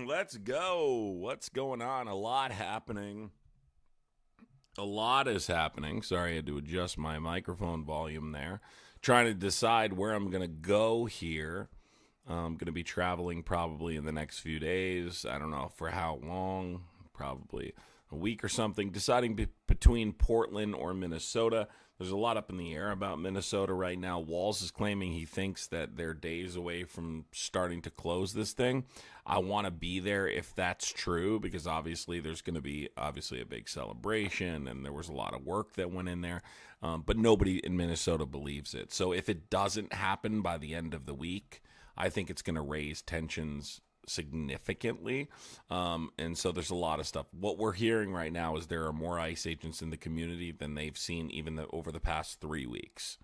Let's go. What's going on? A lot happening. A lot is happening. Sorry, I had to adjust my microphone volume there. Trying to decide where I'm going to go here. I'm going to be traveling probably in the next few days. I don't know for how long. Probably a week or something. Deciding between Portland or Minnesota. There's a lot up in the air about Minnesota right now. Walls is claiming he thinks that they're days away from starting to close this thing. I want to be there if that's true, because obviously there's going to be a big celebration, and there was a lot of work that went in there. But nobody in Minnesota believes it. So if it doesn't happen by the end of the week, I think it's going to raise tensions significantly. And so there's a lot of stuff. What we're hearing right now is there are more ICE agents in the community than they've seen even over the past 3 weeks.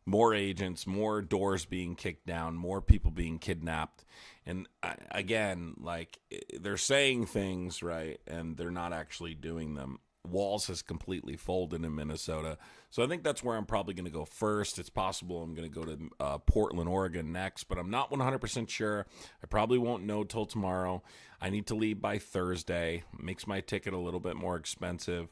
More agents, more doors being kicked down, more people being kidnapped. And again, like, they're saying things, right, and they're not actually doing them. Walls has completely folded in Minnesota. So I think that's where I'm probably going to go first. It's possible I'm going to go to Portland, Oregon next, but I'm not 100% sure. I probably won't know till tomorrow. I need to leave by Thursday. Makes my ticket a little bit more expensive.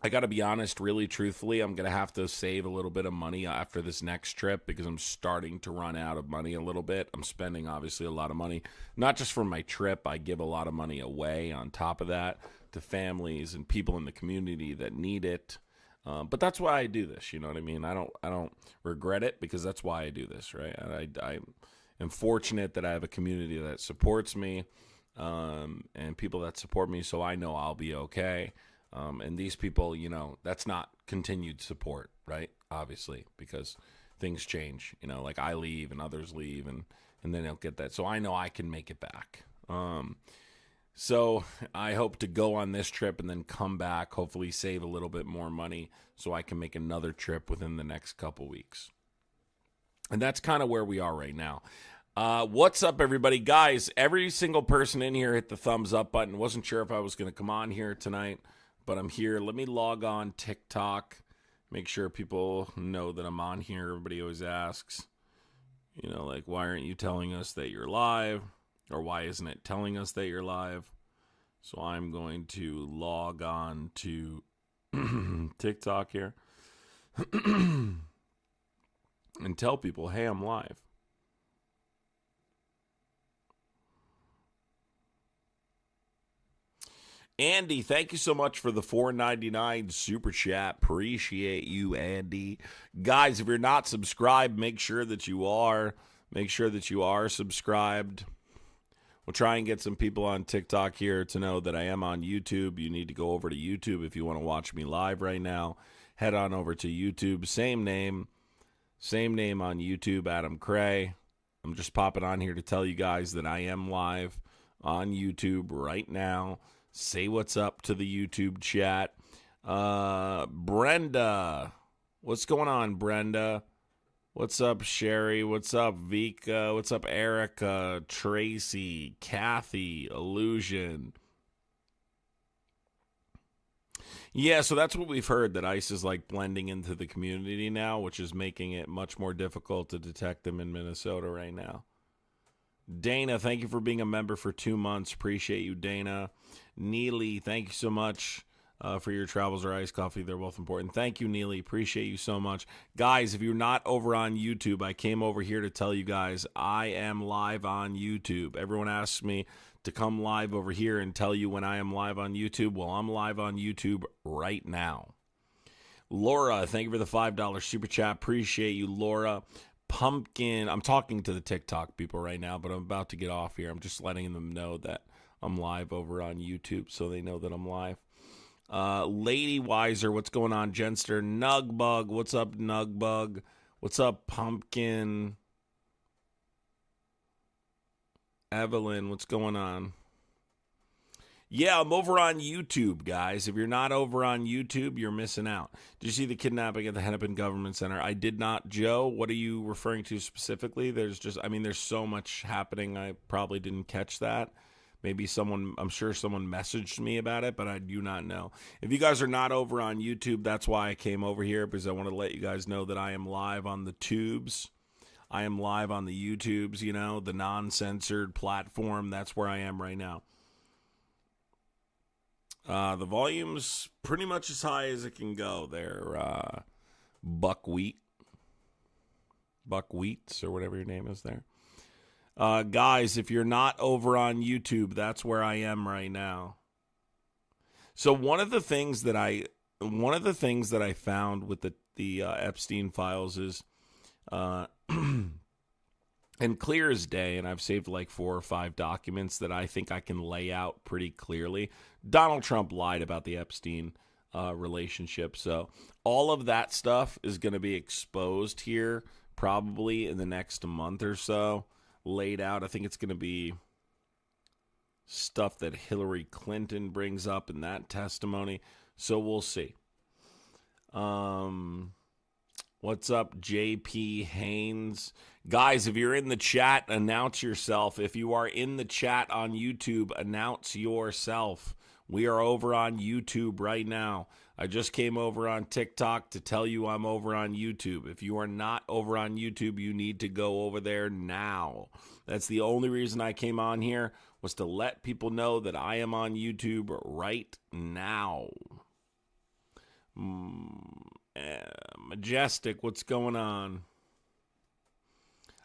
I got to be honest, really truthfully, I'm going to have to save a little bit of money after this next trip because I'm starting to run out of money a little bit. I'm spending, obviously, a lot of money, not just for my trip. I give a lot of money away on top of that to families and people in the community that need it. But that's why I do this. You know what I mean? I don't regret it because that's why I do this, right? I am fortunate that I have a community that supports me and people that support me, so I know I'll be okay. And these people, that's not continued support, right? Obviously, because things change, like I leave and others leave and they don't get that. So I know I can make it back. So I hope to go on this trip and then come back, hopefully save a little bit more money so I can make another trip within the next couple weeks. And that's kind of where we are right now. What's up, everybody? Guys, every single person in here hit the thumbs up button. Wasn't sure if I was going to come on here tonight, but I'm here. Let me log on TikTok. Make sure people know that I'm on here. Everybody always asks, like, why aren't you telling us that you're live? Or why isn't it telling us that you're live? So I'm going to log on to TikTok here and tell people, hey, I'm live. Andy, thank you so much for the $4.99 super chat. Appreciate you, Andy. Guys, if you're not subscribed, make sure that you are. Make sure that you are subscribed. We'll try and get some people on TikTok here to know that I am on YouTube. You need to go over to YouTube if you want to watch me live right now. Head on over to YouTube. Same name on YouTube, adamcrai. I'm just popping on here to tell you guys that I am live on YouTube right now. Say what's up to the YouTube chat. Brenda. What's going on, Brenda? What's up, Sherry? What's up, Vika? What's up, Erica? Tracy? Kathy? Illusion? Yeah, so that's what we've heard, that ICE is like blending into the community now, which is making it much more difficult to detect them in Minnesota right now. Dana, thank you for being a member for 2 months. Appreciate you, Dana. Neely, thank you so much for your travels or iced coffee. They're both important. Thank you, Neely. Appreciate you so much. Guys, if you're not over on YouTube, I came over here to tell you guys I am live on YouTube. Everyone asks me to come live over here and tell you when I am live on YouTube. Well, I'm live on YouTube right now. Laura, thank you for the $5 super chat. Appreciate you, Laura. Pumpkin, I'm talking to the TikTok people right now, but I'm about to get off here. I'm just letting them know that I'm live over on YouTube so they know that I'm live. Lady Wiser, what's going on? Jenster, Nugbug, what's up, Nugbug? What's up, Pumpkin? Evelyn, what's going on? Yeah, I'm over on YouTube, guys. If you're not over on YouTube, you're missing out. Did you see the kidnapping at the Hennepin Government Center? I did not. Joe, what are you referring to specifically? There's so much happening. I probably didn't catch that. Maybe I'm sure someone messaged me about it, but I do not know. If you guys are not over on YouTube, that's why I came over here, because I want to let you guys know that I am live on the tubes. I am live on the YouTubes, you know, the non-censored platform. That's where I am right now. The volume's pretty much as high as it can go. They're buckwheats or whatever your name is there. Guys, if you're not over on YouTube, that's where I am right now. So one of the things that I found with the Epstein files is, and clear as day, and I've saved like 4 or 5 documents that I think I can lay out pretty clearly. Donald Trump lied about the Epstein relationship, so all of that stuff is going to be exposed here probably in the next month or so, laid out. I think it's going to be stuff that Hillary Clinton brings up in that testimony, so we'll see. What's up, JP Haynes? Guys, if you're in the chat, announce yourself. If you are in the chat on YouTube, announce yourself. We are over on YouTube right now. I just came over on TikTok to tell you I'm over on YouTube. If you are not over on YouTube, you need to go over there now. That's the only reason I came on here, was to let people know that I am on YouTube right now. Majestic, what's going on?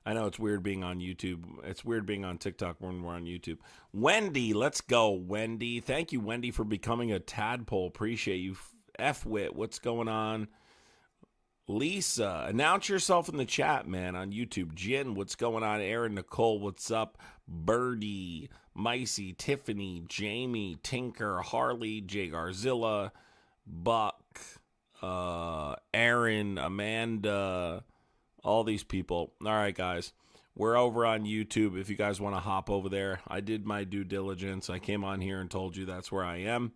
I know it's weird being on YouTube. It's weird being on TikTok when we're on YouTube. Wendy, let's go, Wendy. Thank you, Wendy, for becoming a tadpole. Appreciate you. F-Wit, what's going on? Lisa, announce yourself in the chat, man, on YouTube. Jen, what's going on? Aaron, Nicole, what's up? Birdie, Micey, Tiffany, Jamie, Tinker, Harley, Jay Garzilla, Buck, Aaron, Amanda, all these people. All right, guys, we're over on YouTube. If you guys want to hop over there, I did my due diligence. I came on here and told you that's where I am.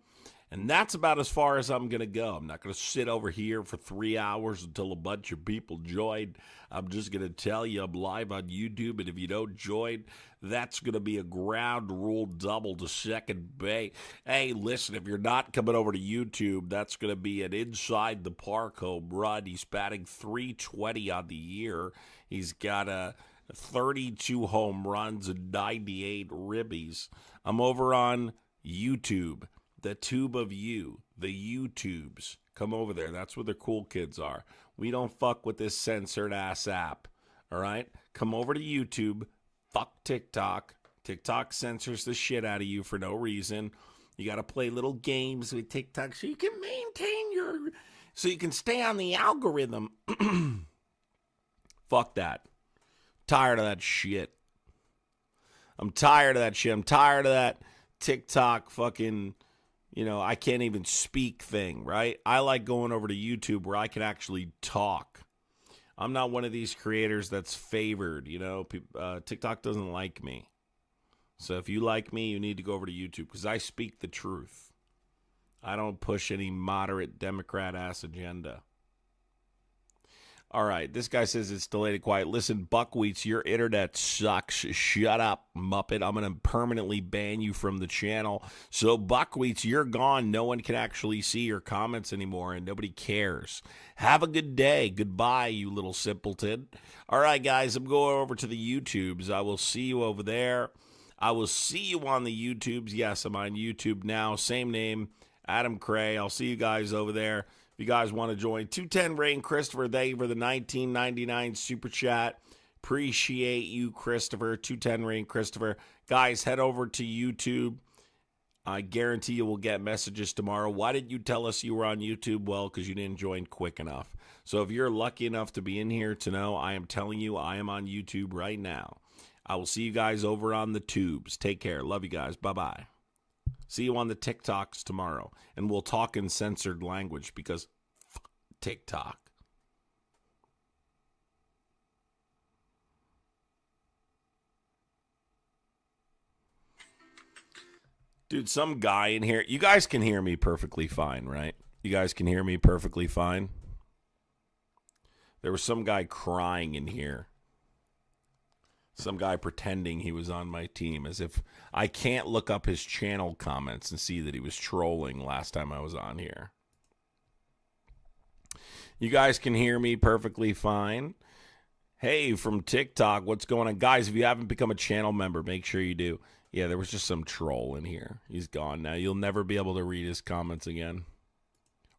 And that's about as far as I'm going to go. I'm not going to sit over here for 3 hours until a bunch of people join. I'm just going to tell you I'm live on YouTube, and if you don't join, that's going to be a ground rule double to second base. Hey, listen, if you're not coming over to YouTube, that's going to be an inside the park home run. He's batting .320 on the year. He's got a 32 home runs and 98 ribbies. I'm over on YouTube. The tube of you, the YouTubes. Come over there. That's where the cool kids are. We don't fuck with this censored ass app. All right? Come over to YouTube. Fuck TikTok. TikTok censors the shit out of you for no reason. You got to play little games with TikTok so you can so you can stay on the algorithm. Fuck that. Tired of that shit. I'm tired of that shit. I'm tired of that TikTok fucking... I can't even speak thing, right? I like going over to YouTube where I can actually talk. I'm not one of these creators that's favored, TikTok doesn't like me. So if you like me, you need to go over to YouTube because I speak the truth. I don't push any moderate Democrat-ass agenda. All right, this guy says it's delayed and quiet. Listen, Buckwheats, your internet sucks. Shut up, Muppet. I'm going to permanently ban you from the channel. So, Buckwheats, you're gone. No one can actually see your comments anymore, and nobody cares. Have a good day. Goodbye, you little simpleton. All right, guys, I'm going over to the YouTubes. I will see you over there. I will see you on the YouTubes. Yes, I'm on YouTube now. Same name, adamcrai. I'll see you guys over there. If you guys want to join, 210 Rain Christopher, thank you for the $19.99 super chat. Appreciate you, Christopher. 210 Rain Christopher. Guys, head over to YouTube. I guarantee you will get messages tomorrow. Why didn't you tell us you were on YouTube? Well, because you didn't join quick enough. So if you're lucky enough to be in here to know, I am telling you I am on YouTube right now. I will see you guys over on the tubes. Take care. Love you guys. Bye-bye. See you on the TikToks tomorrow. And we'll talk in censored language because TikTok. Dude, some guy in here. You guys can hear me perfectly fine, right? You guys can hear me perfectly fine. There was some guy crying in here. Some guy pretending he was on my team, as if I can't look up his channel comments and see that he was trolling last time I was on here. You guys can hear me perfectly fine. Hey, from TikTok, what's going on? Guys, if you haven't become a channel member, make sure you do. Yeah, there was just some troll in here. He's gone now. You'll never be able to read his comments again.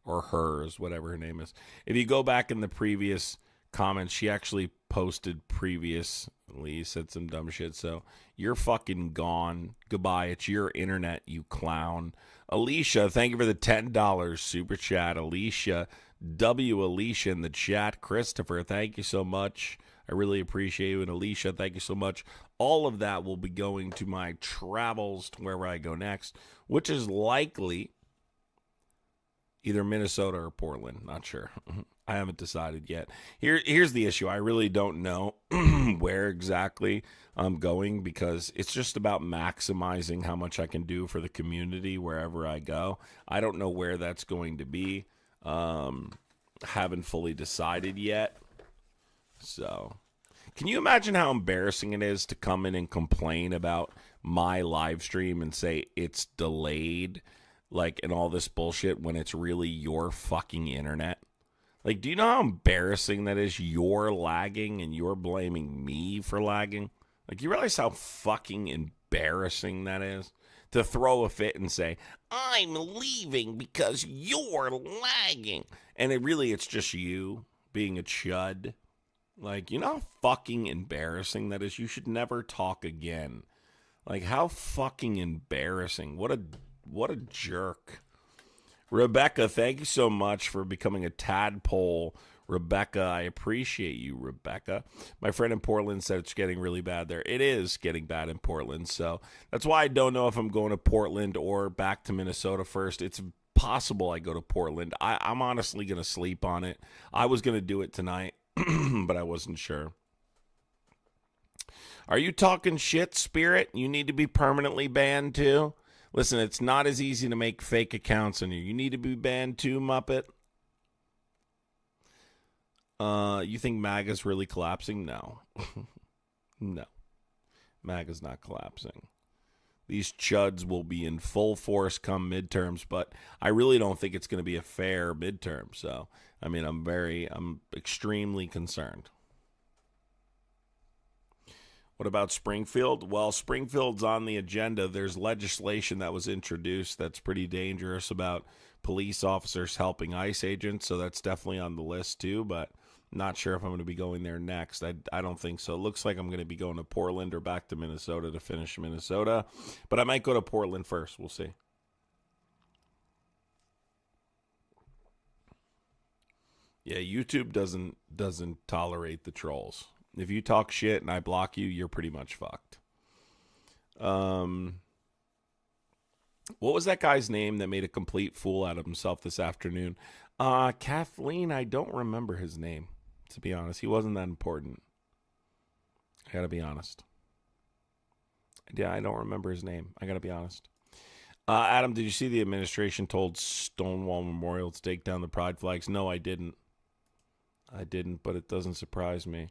Or hers, whatever her name is. If you go back in the previous comments, she actually posted previously, said some dumb shit. So you're fucking gone. Goodbye. It's your internet, you clown. Alicia, thank you for the $10 super chat. Alicia, Alicia in the chat. Christopher, thank you so much. I really appreciate you. And Alicia, thank you so much. All of that will be going to my travels to wherever I go next, which is likely either Minnesota or Portland. Not sure. I haven't decided yet. Here's the issue. I really don't know where exactly I'm going because it's just about maximizing how much I can do for the community wherever I go. I don't know where that's going to be. Haven't fully decided yet. So, can you imagine how embarrassing it is to come in and complain about my live stream and say it's delayed? Like, and all this bullshit when it's really your fucking internet. Like, do you know how embarrassing that is? You're lagging and you're blaming me for lagging. Like, you realize how fucking embarrassing that is? To throw a fit and say, I'm leaving because you're lagging. And it's just you being a chud. Like, you know how fucking embarrassing that is? You should never talk again. Like, how fucking embarrassing. What a jerk. Rebecca, thank you so much for becoming a tadpole. Rebecca, I appreciate you, Rebecca. My friend in Portland said it's getting really bad there. It is getting bad in Portland, so that's why I don't know if I'm going to Portland or back to Minnesota first. It's possible I go to Portland. I'm honestly going to sleep on it. I was going to do it tonight, but I wasn't sure. Are you talking shit, Spirit? You need to be permanently banned too? Listen, it's not as easy to make fake accounts on you. You need to be banned too, Muppet. You think MAGA's really collapsing? No. No. MAGA's not collapsing. These chuds will be in full force come midterms, but I really don't think it's going to be a fair midterm. So, I mean, I'm extremely concerned. What about Springfield? Well, Springfield's on the agenda. There's legislation that was introduced that's pretty dangerous about police officers helping ICE agents, so that's definitely on the list too, but not sure if I'm going to be going there next. I don't think so. It looks like I'm going to be going to Portland or back to Minnesota to finish Minnesota, but I might go to Portland first. We'll see. Yeah, YouTube doesn't tolerate the trolls. If you talk shit and I block you, you're pretty much fucked. What was that guy's name that made a complete fool out of himself this afternoon? Kathleen, I don't remember his name, to be honest. He wasn't that important. I gotta be honest. Yeah, I don't remember his name. I gotta be honest. Adam, did you see the administration told Stonewall Memorial to take down the pride flags? No, I didn't. But it doesn't surprise me.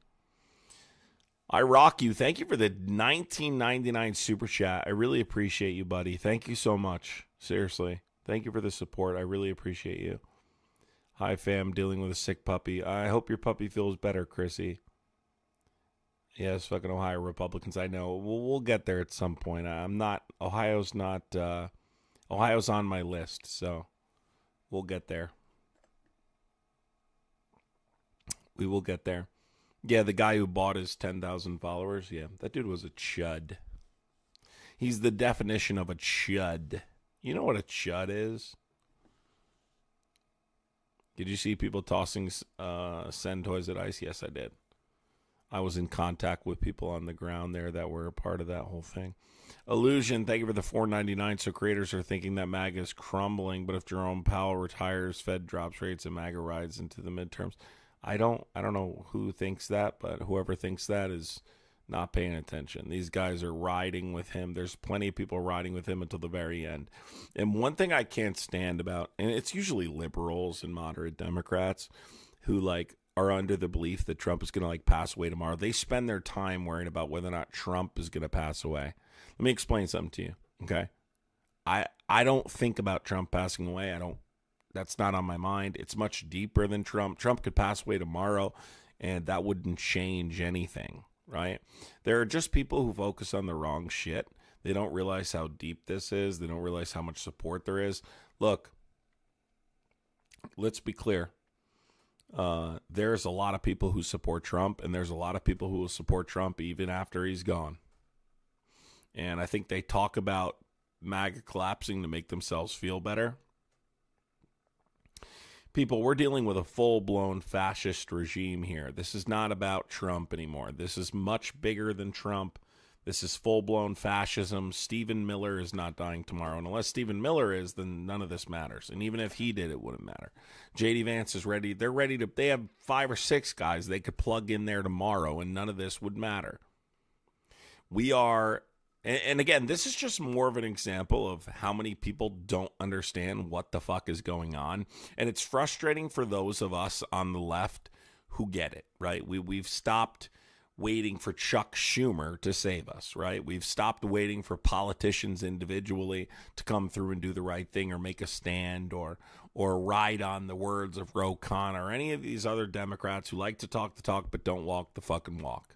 I rock you. Thank you for the $19.99 super chat. I really appreciate you, buddy. Thank you so much. Seriously. Thank you for the support. I really appreciate you. Hi, fam. Dealing with a sick puppy. I hope your puppy feels better, Chrissy. Yes, fucking Ohio Republicans. I know. We'll get there at some point. Ohio's on my list, so we'll get there. We will get there. Yeah, the guy who bought his 10,000 followers, yeah, that dude was a chud. He's the definition of a chud. You know what a chud is? Did you see people tossing send toys at ICE? Yes, I did. I was in contact with people on the ground there that were a part of that whole thing. Illusion, thank you for the $4.99. So creators are thinking that MAGA is crumbling, but if Jerome Powell retires, Fed drops rates, and MAGA rides into the midterms. I don't know who thinks that, but whoever thinks that is not paying attention. These guys are riding with him. There's plenty of people riding with him until the very end. And one thing I can't stand about, and it's usually liberals and moderate Democrats who are under the belief that Trump is going to pass away tomorrow. They spend their time worrying about whether or not Trump is going to pass away. Let me explain something to you, okay? I don't think about Trump passing away. That's not on my mind. It's much deeper than Trump. Trump could pass away tomorrow, and that wouldn't change anything, right? There are just people who focus on the wrong shit. They don't realize how deep this is. They don't realize how much support there is. Look, let's be clear. There's a lot of people who support Trump, and there's a lot of people who will support Trump even after he's gone. And I think they talk about MAGA collapsing to make themselves feel better. People, we're dealing with a full-blown fascist regime here. This is not about Trump anymore. This is much bigger than Trump. This is full-blown fascism. Stephen Miller is not dying tomorrow. And unless Stephen Miller is, then none of this matters. And even if he did, it wouldn't matter. J.D. Vance is ready. They're ready to, they have 5 or 6 guys they could plug in there tomorrow, and none of this would matter. We are, and again, this is just more of an example of how many people don't understand what the fuck is going on. And it's frustrating for those of us on the left who get it, right? We've stopped waiting for Chuck Schumer to save us, right? We've stopped waiting for politicians individually to come through and do the right thing or make a stand or ride on the words of Ro Khanna or any of these other Democrats who like to talk the talk but don't walk the fucking walk.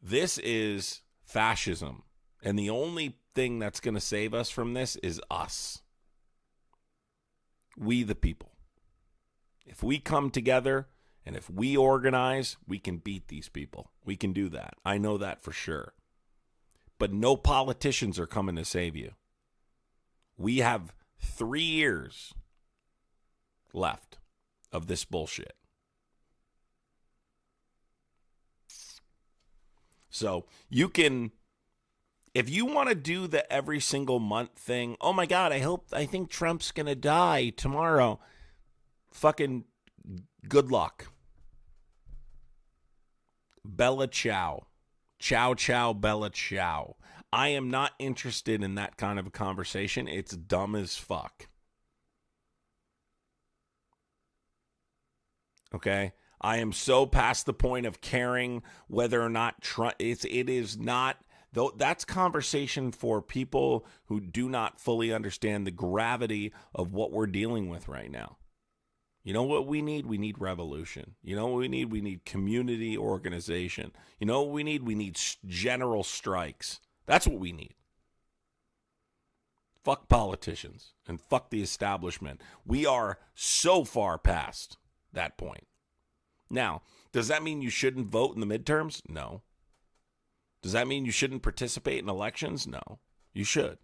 This is fascism, and the only thing that's going to save us from this is us. We the people. If we come together and if we organize, we can beat these people. We can do that. I know that for sure. But no politicians are coming to save you. We have 3 years left of this bullshit. So you can, if you want to do the every single month thing, oh my God, I think Trump's going to die tomorrow. Fucking good luck. Bella ciao. Ciao, ciao, bella ciao. I am not interested in that kind of a conversation. It's dumb as fuck. Okay? I am so past the point of caring whether or not Trump, it is not, though that's conversation for people who do not fully understand the gravity of what we're dealing with right now. You know what we need? We need revolution. You know what we need? We need community organization. You know what we need? We need general strikes. That's what we need. Fuck politicians and fuck the establishment. We are so far past that point. Now, does that mean you shouldn't vote in the midterms? No. Does that mean you shouldn't participate in elections? No. You should.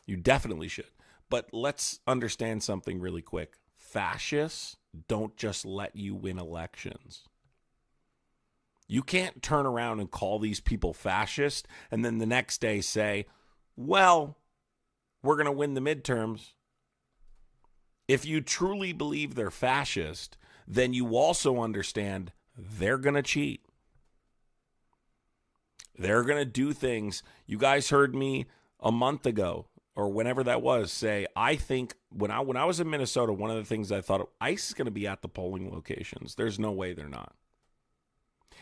You definitely should. But let's understand something really quick. Fascists don't just let you win elections. You can't turn around and call these people fascist and then the next day say, well, we're going to win the midterms. If you truly believe they're fascist, then you also understand they're going to cheat. They're going to do things. You guys heard me a month ago or whenever that was say, I think when I was in Minnesota, one of the things I thought, ICE is going to be at the polling locations. There's no way they're not.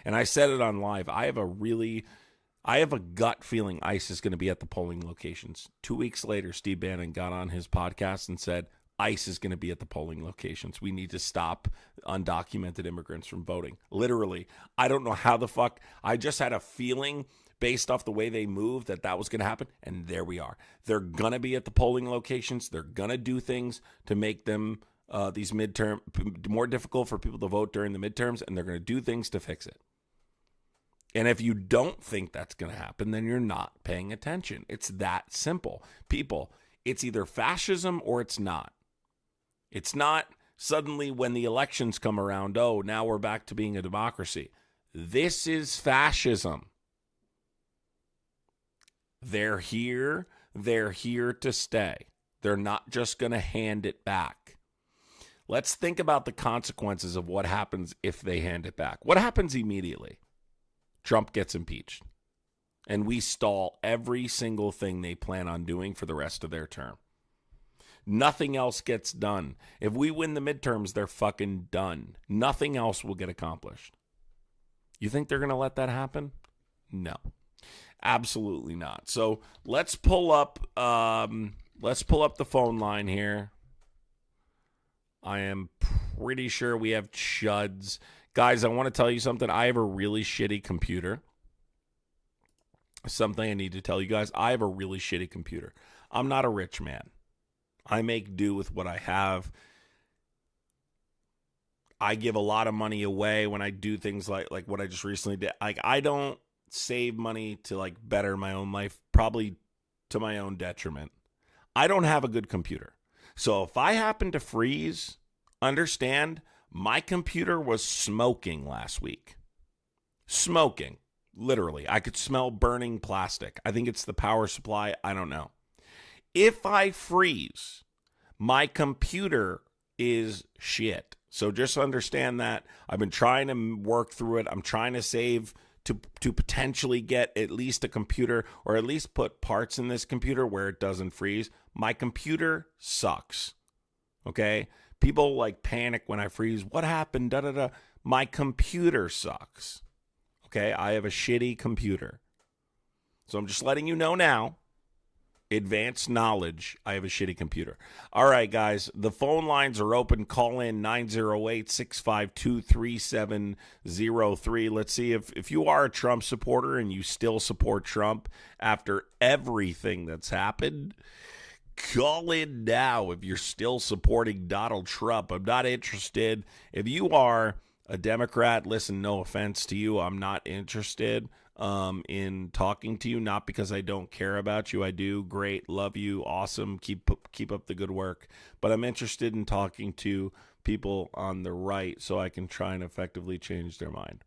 And I said it on live. I have a gut feeling ICE is going to be at the polling locations. 2 weeks later, Steve Bannon got on his podcast and said, ICE is going to be at the polling locations. We need to stop undocumented immigrants from voting. Literally, I don't know how the fuck. I just had a feeling based off the way they moved that was going to happen. And there we are. They're going to be at the polling locations. They're going to do things to make them these midterm more difficult for people to vote during the midterms. And they're going to do things to fix it. And if you don't think that's going to happen, then you're not paying attention. It's that simple. People, it's either fascism or it's not. It's not suddenly when the elections come around, oh, now we're back to being a democracy. This is fascism. They're here. They're here to stay. They're not just going to hand it back. Let's think about the consequences of what happens if they hand it back. What happens immediately? Trump gets impeached. And we stall every single thing they plan on doing for the rest of their term. Nothing else gets done. If we win the midterms, they're fucking done. Nothing else will get accomplished. You think they're going to let that happen? No. Absolutely not. So let's pull up the phone line here. I am pretty sure we have chuds. Guys, I want to tell you something. I have a really shitty computer. Something I need to tell you guys. I have a really shitty computer. I'm not a rich man. I make do with what I have. I give a lot of money away when I do things like what I just recently did. Like, I don't save money to like better my own life, probably to my own detriment. I don't have a good computer. So if I happen to freeze, understand my computer was smoking last week. Smoking, literally. I could smell burning plastic. I think it's the power supply. I don't know. If I freeze, my computer is shit. So just understand that. I've been trying to work through it. I'm trying to save to potentially get at least a computer, or at least put parts in this computer where it doesn't freeze. My computer sucks. Okay? People like panic when I freeze. What happened? Da da da. My computer sucks. Okay? I have a shitty computer. So I'm just letting you know now. Advanced knowledge. I have a shitty computer. All right, guys. The phone lines are open. Call in 908-652-3703. Let's see if you are a Trump supporter and you still support Trump after everything that's happened. Call in now if you're still supporting Donald Trump. I'm not interested. If you are a Democrat, listen, no offense to you, I'm not interested in talking to you, not because I don't care about you. I do. Great. Love you. Awesome. Keep up the good work. But I'm interested in talking to people on the right so I can try and effectively change their mind.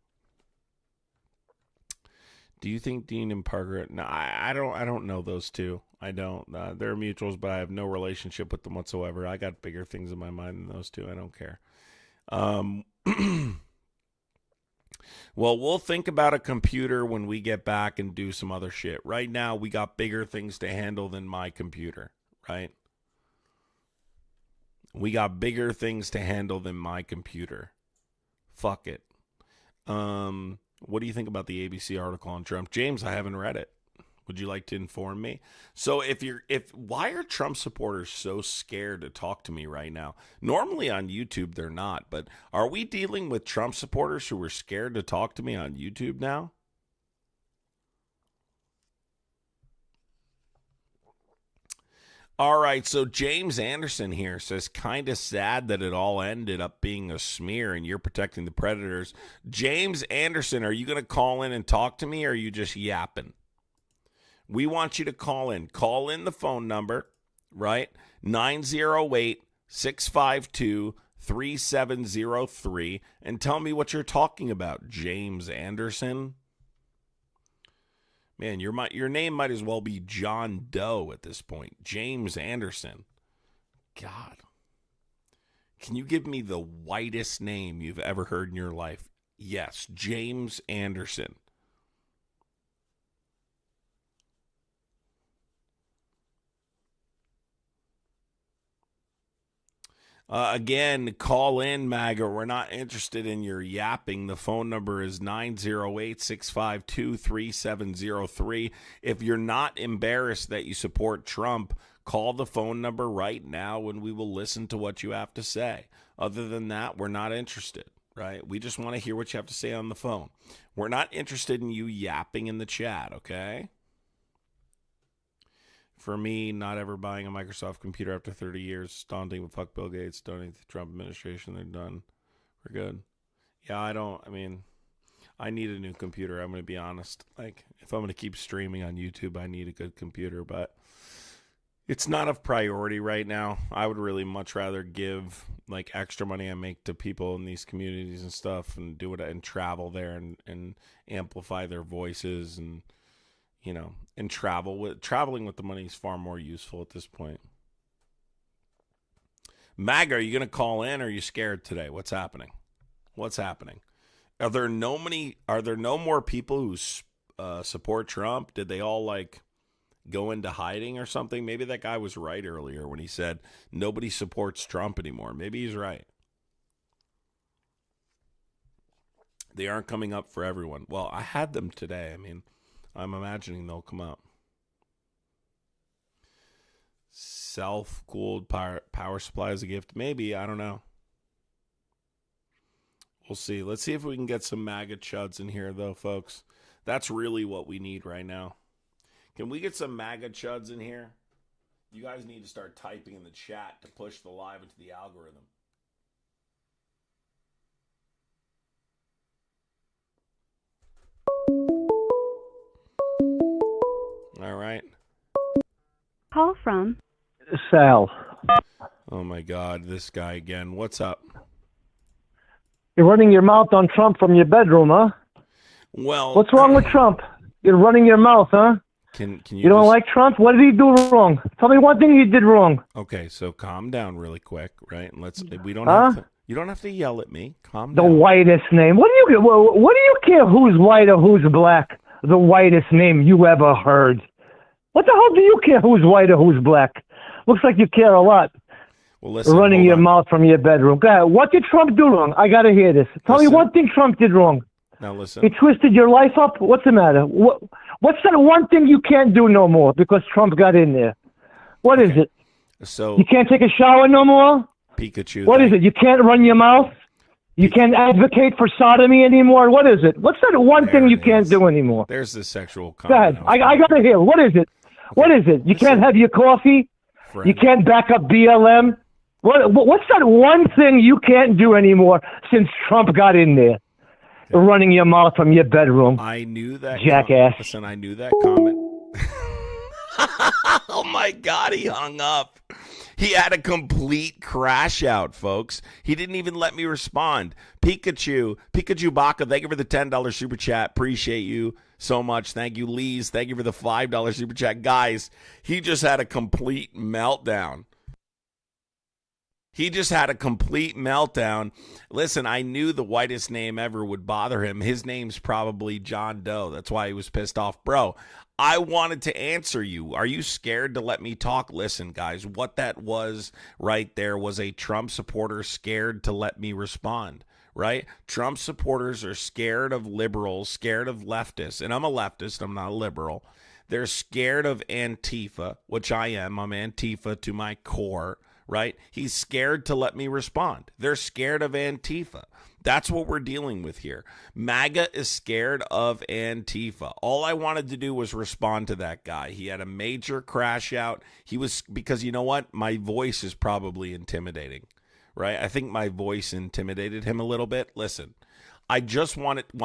Do you think Dean and Parker? No, I don't know those two. I don't. They're mutuals, but I have no relationship with them whatsoever. I got bigger things in my mind than those two. I don't care. Well, we'll think about a computer when we get back and do some other shit. Right now, we got bigger things to handle than my computer, right? We got bigger things to handle than my computer. Fuck it. What do you think about the ABC article on Trump? James, I haven't read it. Would you like to inform me? So why are Trump supporters so scared to talk to me right now? Normally on YouTube they're not, but are we dealing with Trump supporters who are scared to talk to me on YouTube now? All right, so James Anderson here says, kind of sad that it all ended up being a smear and you're protecting the predators. James Anderson, are you going to call in and talk to me, or are you just yapping? We want you to call in. Call in the phone number, right? 908-652-3703, and tell me what you're talking about, James Anderson. Man, your name might as well be John Doe at this point. James Anderson. God. Can you give me the whitest name you've ever heard in your life? Yes, James Anderson. Again, call in, MAGA. We're not interested in your yapping. The phone number is 908-652-3703. If you're not embarrassed that you support Trump, call the phone number right now and we will listen to what you have to say. Other than that, we're not interested, right? We just want to hear what you have to say on the phone. We're not interested in you yapping in the chat, okay? For me, not ever buying a Microsoft computer after 30 years, daunting, but fuck Bill Gates, donating to the Trump administration, they're done. We're good. Yeah, I need a new computer, I'm going to be honest. Like, if I'm going to keep streaming on YouTube, I need a good computer, but it's not of priority right now. I would really much rather give, like, extra money I make to people in these communities and stuff and do it and travel there and amplify their voices and, you know, and traveling with the money is far more useful at this point. MAGA, are you going to call in, or are you scared today? What's happening? Are there no more people who support Trump? Did they all like go into hiding or something? Maybe that guy was right earlier when he said nobody supports Trump anymore. Maybe he's right. They aren't coming up for everyone. Well, I had them today. I mean, I'm imagining they'll come up. Self-cooled power supply as a gift? Maybe. I don't know. We'll see. Let's see if we can get some MAGA chuds in here, though, folks. That's really what we need right now. Can we get some MAGA chuds in here? You guys need to start typing in the chat to push the live into the algorithm. All right. Call from Sal. Oh, my God. This guy again. What's up? You're running your mouth on Trump from your bedroom, huh? Well, What's wrong with Trump? You're running your mouth, huh? Can you don't like Trump? What did he do wrong? Tell me one thing he did wrong. Okay, so calm down really quick, right? And we don't Huh? have to. You don't have to yell at me. Calm The down. whitest name. What do you care who's white or who's black? The whitest name you ever heard. What the hell do you care who's white or who's black? Looks like you care a lot. Well, listen. Running your mouth from your bedroom. Go ahead. What did Trump do wrong? I gotta hear this. Tell me one thing Trump did wrong. Now listen. He twisted your life up? What's the matter? What's that one thing you can't do no more because Trump got in there? What is it? So You can't take a shower no more? Pikachu. What is it? You can't run your mouth? You can't advocate for sodomy anymore? What is it? What's that one There thing it you can't is. do anymore? There's the sexual Go ahead. comment. I gotta hear. What is it? What is it? You can't have your coffee? Friend. You can't back up BLM? What's that one thing you can't do anymore since Trump got in there? Running your mouth from your bedroom. I knew that. Jackass. Listen, I knew that comment. Oh my God, he hung up. He had a complete crash out, folks. He didn't even let me respond. Pikachu Baka, thank you for the $10 super chat. Appreciate you so much. Thank you, Lees. Thank you for the $5 super chat. Guys, he just had a complete meltdown. He just had a complete meltdown. Listen, I knew the whitest name ever would bother him. His name's probably John Doe. That's why he was pissed off. Bro, I wanted to answer you. Are you scared to let me talk? Listen, guys, what that was right there was a Trump supporter scared to let me respond, right? Trump supporters are scared of liberals, scared of leftists. And I'm a leftist. I'm not a liberal. They're scared of Antifa, which I am. I'm Antifa to my core. Right? He's scared to let me respond. They're scared of Antifa. That's what we're dealing with here. MAGA is scared of Antifa. All I wanted to do was respond to that guy. He had a major crash out. Because you know what? My voice is probably intimidating, right? I think my voice intimidated him a little bit. Listen, why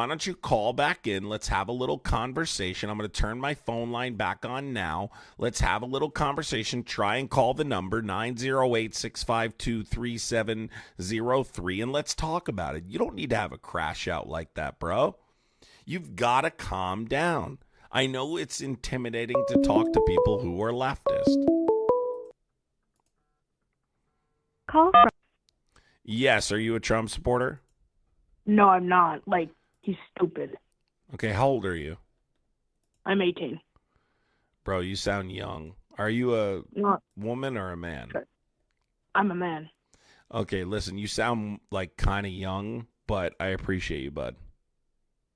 don't you call back in? Let's have a little conversation. I'm going to turn my phone line back on now. Let's have a little conversation. Try and call the number 908-652-3703 and let's talk about it. You don't need to have a crash out like that, bro. You've got to calm down. I know it's intimidating to talk to people who are leftist. call from Yes, are you a Trump supporter? No, I'm not. Like, he's stupid. Okay, how old are you? I'm 18. Bro, you sound young. Are you a No, woman or a man? I'm a man. Okay, listen, you sound like kind of young, but I appreciate you, bud.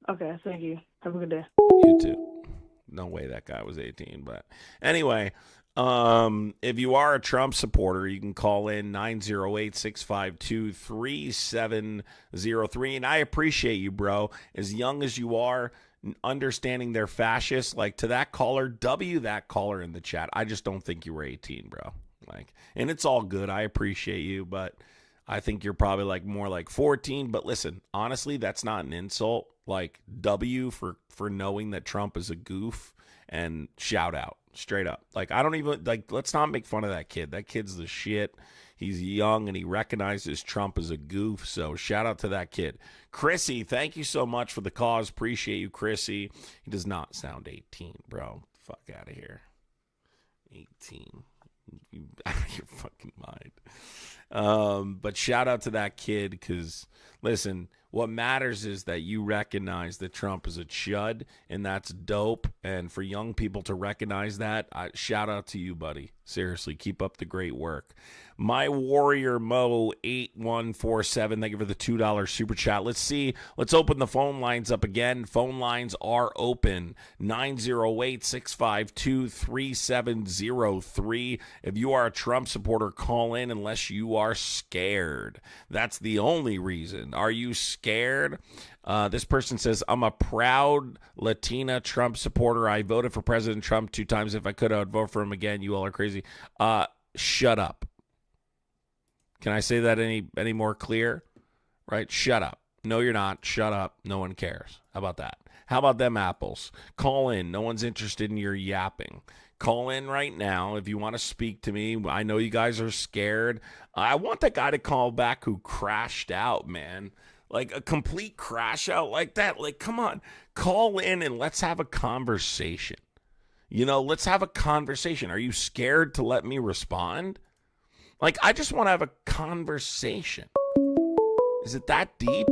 Okay, thank you. Have a good day. You too. No way that guy was 18, but anyway, if you are a Trump supporter, you can call in 908-652-3703. And I appreciate you, bro. As young as you are, understanding they're fascists, like to that caller, that caller in the chat. I just don't think you were 18, bro. And it's all good. I appreciate you, but I think you're probably more like 14. But listen, honestly, that's not an insult. Like W for knowing that Trump is a goof, and shout out straight up. I don't even let's not make fun of that kid. That kid's the shit. He's young and he recognizes Trump as a goof. So shout out to that kid. Chrissy, thank you so much for the cause. Appreciate you, Chrissy. He does not sound 18, bro. Fuck out of here. 18. You out of your fucking mind. But shout out to that kid because, listen, what matters is that you recognize that Trump is a chud, and that's dope. And for young people to recognize that, shout out to you, buddy. Seriously, keep up the great work. My Warrior Mo 8147, thank you for the $2 super chat. Let's open the phone lines up again. Phone lines are open. 908-652-3703. If you are a Trump supporter, call in unless you are scared. That's the only reason. Are you scared? This person says, I'm a proud Latina Trump supporter. I voted for President Trump 2 times. If I could, I would vote for him again. You all are crazy. Shut up. Can I say that any more clear? Right? Shut up. No, you're not. Shut up. No one cares. How about that? How about them apples? Call in. No one's interested in your yapping. Call in right now if you want to speak to me. I know you guys are scared. I want that guy to call back who crashed out, man. Like a complete crash out like that. Like, come on. Call in and let's have a conversation. Let's have a conversation. Are you scared to let me respond? Like, I just want to have a conversation. Is it that deep?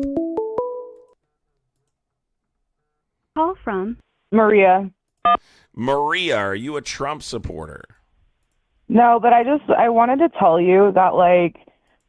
Call from Maria. Maria, are you a Trump supporter? No, but I wanted to tell you that, like,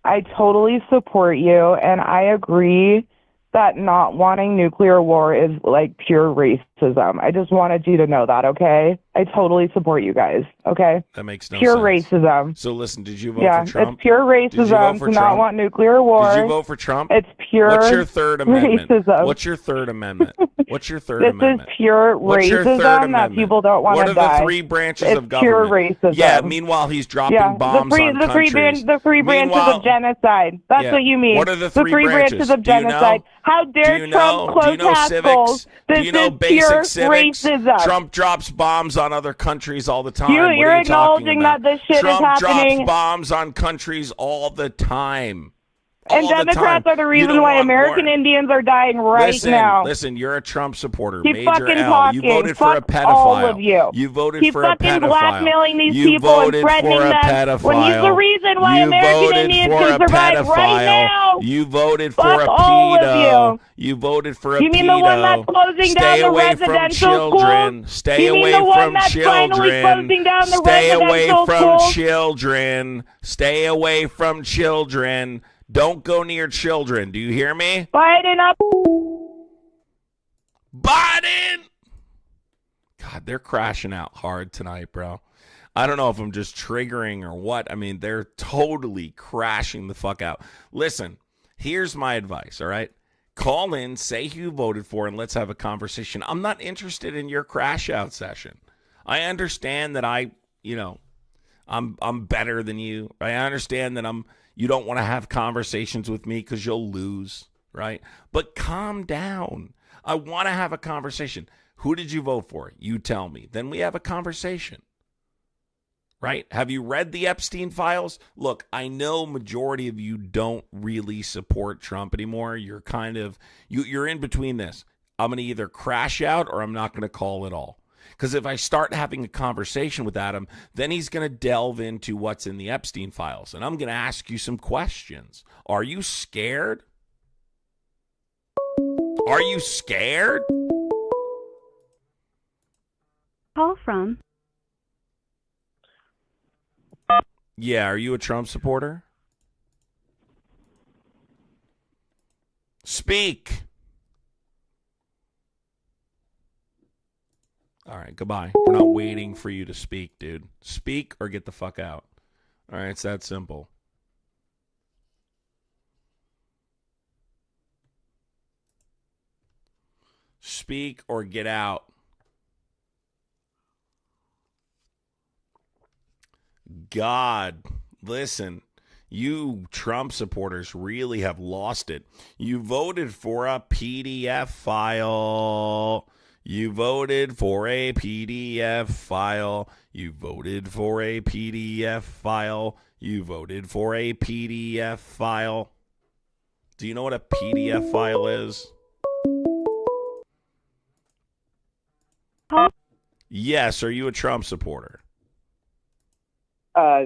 I totally support you, and I agree that not wanting nuclear war is, like, pure racism. I just wanted you to know that, okay? I totally support you guys, okay? That makes no pure sense. racism. So listen, did you vote for Trump? It's pure racism to not want nuclear war. Did you vote for Trump? It's pure What's your third amendment? racism. What's your third amendment? What's your third This amendment? is pure What's your third racism that amendment? people don't want to die. What are the 3 branches It's of government? pure racism. Yeah, meanwhile, he's dropping bombs on countries. The three branches Meanwhile- of genocide. That's Yeah. what you mean. What are the 3 branches of Do you know? genocide. How dare Do you Trump know? close Do you know hospitals? civics? This Do you know is basic pure civics? racism. Trump drops bombs on other countries all the time. You're What are you talking acknowledging about? that this shit is Trump happening. drops bombs on countries all the time. And All the Democrats time. are the You reason don't why want American war. Indians are dying right now. Listen, you're a Trump supporter. Keep Major fucking L. talking. You voted for a Fuck pedophile. all of you. You voted Keep for a fucking pedophile. blackmailing these You people and voted threatening for a them pedophile. when he's the reason why You American voted Indians for can a survive right pedophile. now. You voted Fuck for a all of pedo. you. You voted for a You mean pedo. the one that's closing Stay down the away from residential children. schools? Stay You mean away the one from that's finally children. closing down the Stay away residential from schools? children. Stay away from children. Don't go near children. Do you hear me? Biden up. Biden! God, they're crashing out hard tonight, bro. I don't know if I'm just triggering or what. I mean, they're totally crashing the fuck out. Listen, here's my advice, all right? Call in, say who you voted for, and let's have a conversation. I'm not interested in your crash out session. I understand that I'm better than you. I understand that you don't want to have conversations with me because you'll lose, right? But calm down. I want to have a conversation. Who did you vote for? You tell me. Then we have a conversation, right? Have you read the Epstein files? Look, I know majority of you don't really support Trump anymore. You're you're in between this. I'm going to either crash out or I'm not going to call at all. Because if I start having a conversation with Adam, then he's going to delve into what's in the Epstein files. And I'm going to ask you some questions. Are you scared? Are you scared? Call from Yeah, are you a Trump supporter? Speak. All right, goodbye. We're not waiting for you to speak, dude. Speak or get the fuck out. All right, it's that simple. Speak or get out. God, listen, you Trump supporters really have lost it. You voted for a PDF file. You voted for a PDF file. You voted for a PDF file. You voted for a PDF file. Do you know what a PDF file is? Yes, are you a Trump supporter?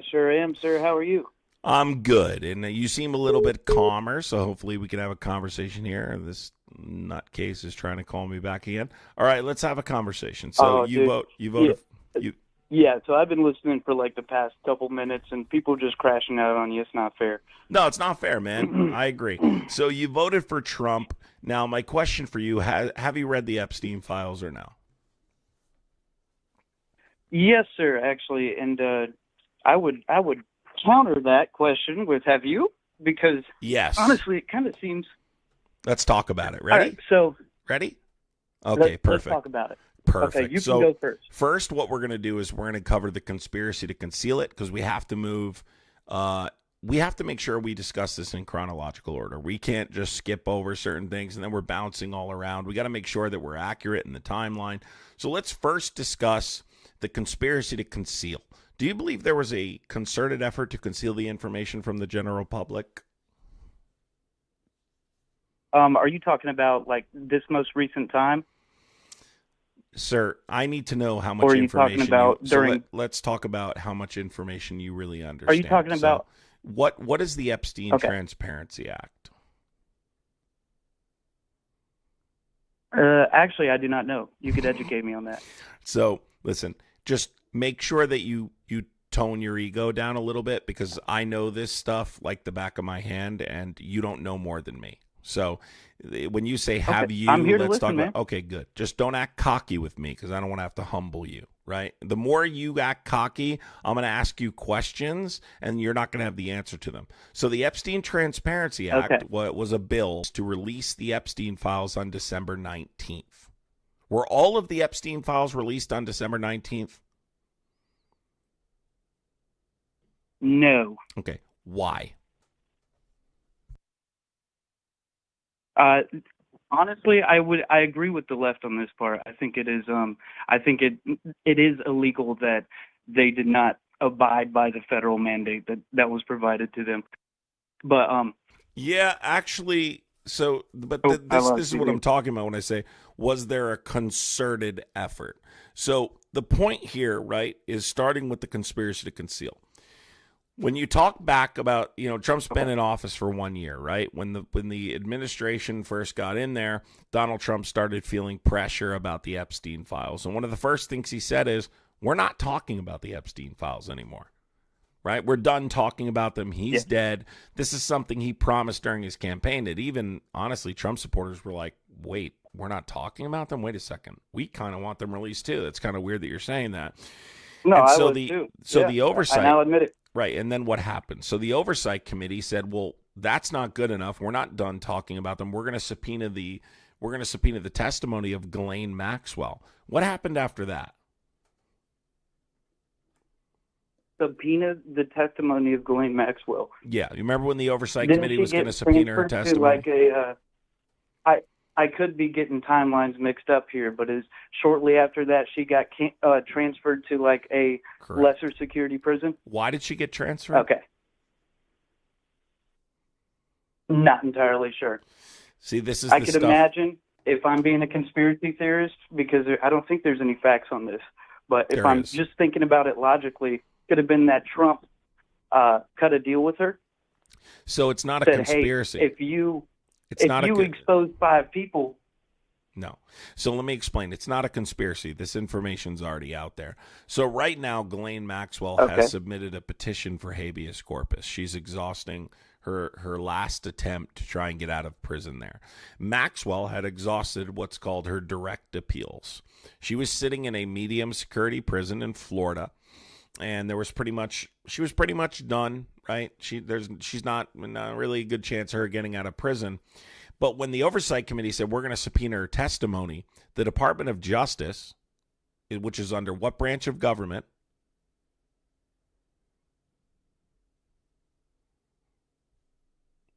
Sure am, sir. How are you? I'm good, and you seem a little bit calmer, so hopefully we can have a conversation here. This nutcase is trying to call me back again. All right, let's have a conversation. So you voted. Yeah, so I've been listening for like the past couple minutes, and people just crashing out on you. It's not fair. No, it's not fair, man. I agree. So you voted for Trump. Now, my question for you, have you read the Epstein files or no? Yes, sir, actually, and I would counter that question with have you? Because Yes. honestly, it kind of seems. Let's talk about it. All Ready? right, so Ready? Okay, let's perfect. talk about it. Perfect. Okay, you so can go first. First, what we're going to do is we're going to cover the conspiracy to conceal it because we have to move. We have to make sure we discuss this in chronological order. We can't just skip over certain things and then we're bouncing all around. We got to make sure that we're accurate in the timeline. So let's first discuss the conspiracy to conceal. Do you believe there was a concerted effort to conceal the information from the general public? Are you talking about like this most recent time? Sir, I need to know how much Or are you information talking about during? let's talk about how much information you really understand. Are you talking about? What is the Epstein Okay. Transparency Act? Actually, I do not know. You could educate me on that. So, listen, just make sure that you tone your ego down a little bit because I know this stuff like the back of my hand and you don't know more than me. So, when you say have Okay. you, I'm here to let's listen, talk man. about okay, good. Just don't act cocky with me because I don't want to have to humble you, right? The more you act cocky, I'm going to ask you questions and you're not going to have the answer to them. So, the Epstein Transparency Act Okay. was a bill to release the Epstein files on December 19th. Were all of the Epstein files released on December 19th? No. Okay. Why? Honestly, I agree with the left on this part. I think it is it is illegal that they did not abide by the federal mandate that was provided to them. But Yeah, actually, but I this lost is you what there. I'm talking about when I say, was there a concerted effort? So the point here, right, is starting with the conspiracy to conceal. When you talk back about, Trump's been in office for 1 year, right? When the administration first got in there, Donald Trump started feeling pressure about the Epstein files. And one of the first things he said is, we're not talking about the Epstein files anymore. Right? We're done talking about them. He's dead. This is something he promised during his campaign that even, honestly, Trump supporters were like, wait, we're not talking about them? Wait a second. We kind of want them released too. That's kind of weird that you're saying that. no, And I so was the too. so Yeah, the oversight, I now admit it. right? And then what happened? So the oversight committee said, well, that's not good enough. We're not done talking about them. We're going to subpoena the testimony of Ghislaine Maxwell. What happened after that? Subpoena the testimony of Ghislaine Maxwell. Yeah, you remember when the oversight Didn't committee she was going to get subpoena her transferred to testimony? I could be getting timelines mixed up here, but is shortly after that she got transferred to like a Correct. lesser security prison? Why did she get transferred? Okay. Not entirely sure. See, this is I the could stuff. imagine if I'm being a conspiracy theorist, because I don't think there's any facts on this, but if There I'm is. just thinking about it logically, could have been that Trump cut a deal with her. So it's not a Said, conspiracy. hey, if you good. expose 5 people. No. So let me explain. It's not a conspiracy. This information's already out there. So right now, Ghislaine Maxwell Okay. has submitted a petition for habeas corpus. She's exhausting her last attempt to try and get out of prison there. Maxwell had exhausted what's called her direct appeals. She was sitting in a medium security prison in Florida, and she was pretty much done, right? She's not really a good chance of her getting out of prison. But when the oversight committee said we're going to subpoena her testimony, the Department of Justice, which is under what branch of government?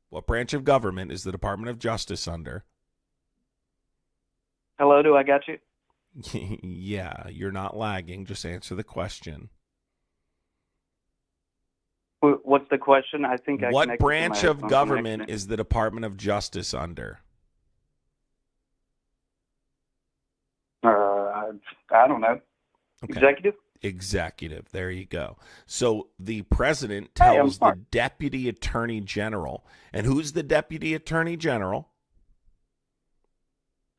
What branch of government is the Department of Justice under? Hello, do I got you? Yeah, you're not lagging. Just answer the question. What's the question? I think I What connected to my branch headphones of on government accident. is the Department of Justice under? I don't know. Okay. Executive? Executive. There you go. So the president Hey, I'm tells the smart. deputy attorney general. And who's the deputy attorney general?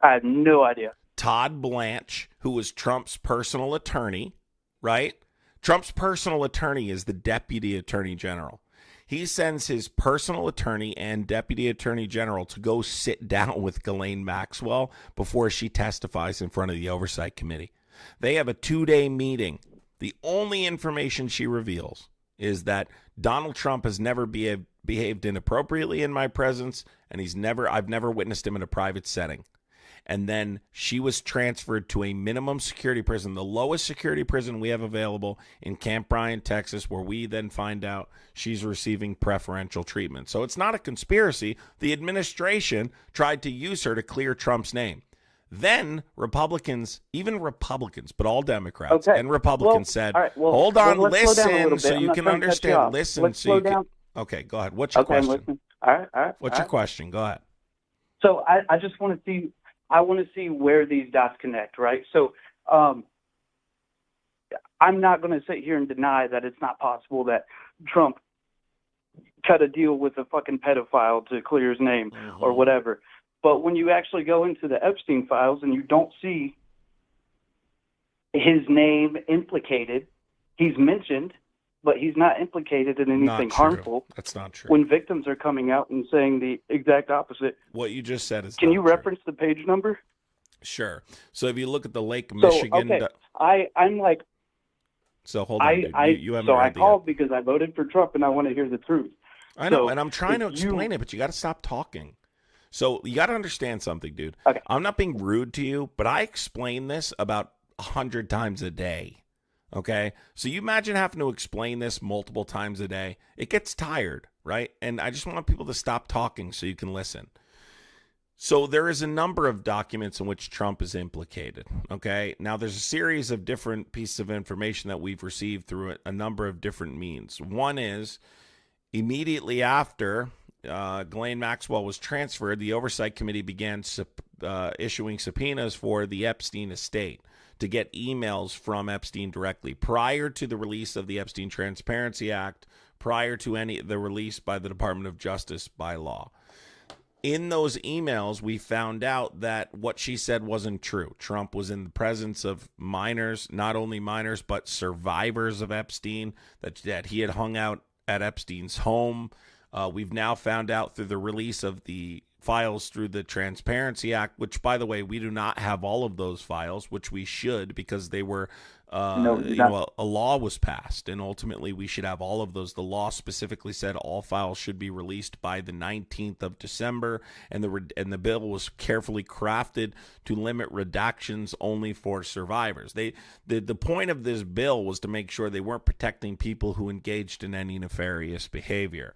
I have no idea. Todd Blanche, who was Trump's personal attorney, right? Trump's personal attorney is the deputy attorney general. He sends his personal attorney and deputy attorney general to go sit down with Ghislaine Maxwell before she testifies in front of the oversight committee. They have a 2-day meeting. The only information she reveals is that Donald Trump has never behaved inappropriately in my presence, and I've never witnessed him in a private setting. And then she was transferred to a minimum security prison, the lowest security prison we have available in Camp Bryant, Texas, where we then find out she's receiving preferential treatment. So it's not a conspiracy. The administration tried to use her to clear Trump's name. Then Republicans, even Republicans, but all Democrats and Republicans said, all right, hold on, let's slow down a little listen, bit. so I'm you not can trying to cut you understand. off. Listen, Let's so you slow down. can. Okay, go ahead. What's your Okay, I'm question? listening. All right. What's your question? Go ahead. So I just want to see. I want to see where these dots connect, right? So I'm not going to sit here and deny that it's not possible that Trump cut a deal with a fucking pedophile to clear his name or whatever. But when you actually go into the Epstein files and you don't see his name implicated, he's mentioned, but he's not implicated in anything harmful. That's not true. When victims are coming out and saying the exact opposite. What you just said is Can not you true. reference the page number? Sure. So if you look at the Lake Michigan. So, okay. I'm like. So hold on, dude. You haven't so I read the called because I voted for Trump and I want to hear the truth. I know, So and I'm trying to if explain it, but you got to stop talking. So you got to understand something, dude. Okay. I'm not being rude to you, but I explain this about 100 times a day. Okay? So you imagine having to explain this multiple times a day. It gets tired, right? And I just want people to stop talking so you can listen. So there is a number of documents in which Trump is implicated, okay? Now, there's a series of different pieces of information that we've received through a number of different means. One is immediately after Ghislaine Maxwell was transferred, the Oversight Committee began issuing subpoenas for the Epstein estate to get emails from Epstein directly prior to the release of the Epstein Transparency Act, prior to the release by the Department of Justice by law. In those emails, we found out that what she said wasn't true. Trump was in the presence of minors, not only minors, but survivors of Epstein, that he had hung out at Epstein's home. We've now found out through the release of the files through the Transparency Act, which, by the way, we do not have all of those files, which we should, because they were, a law was passed, and ultimately we should have all of those. The law specifically said all files should be released by the 19th of December, and the bill was carefully crafted to limit redactions only for survivors. The point of this bill was to make sure they weren't protecting people who engaged in any nefarious behavior.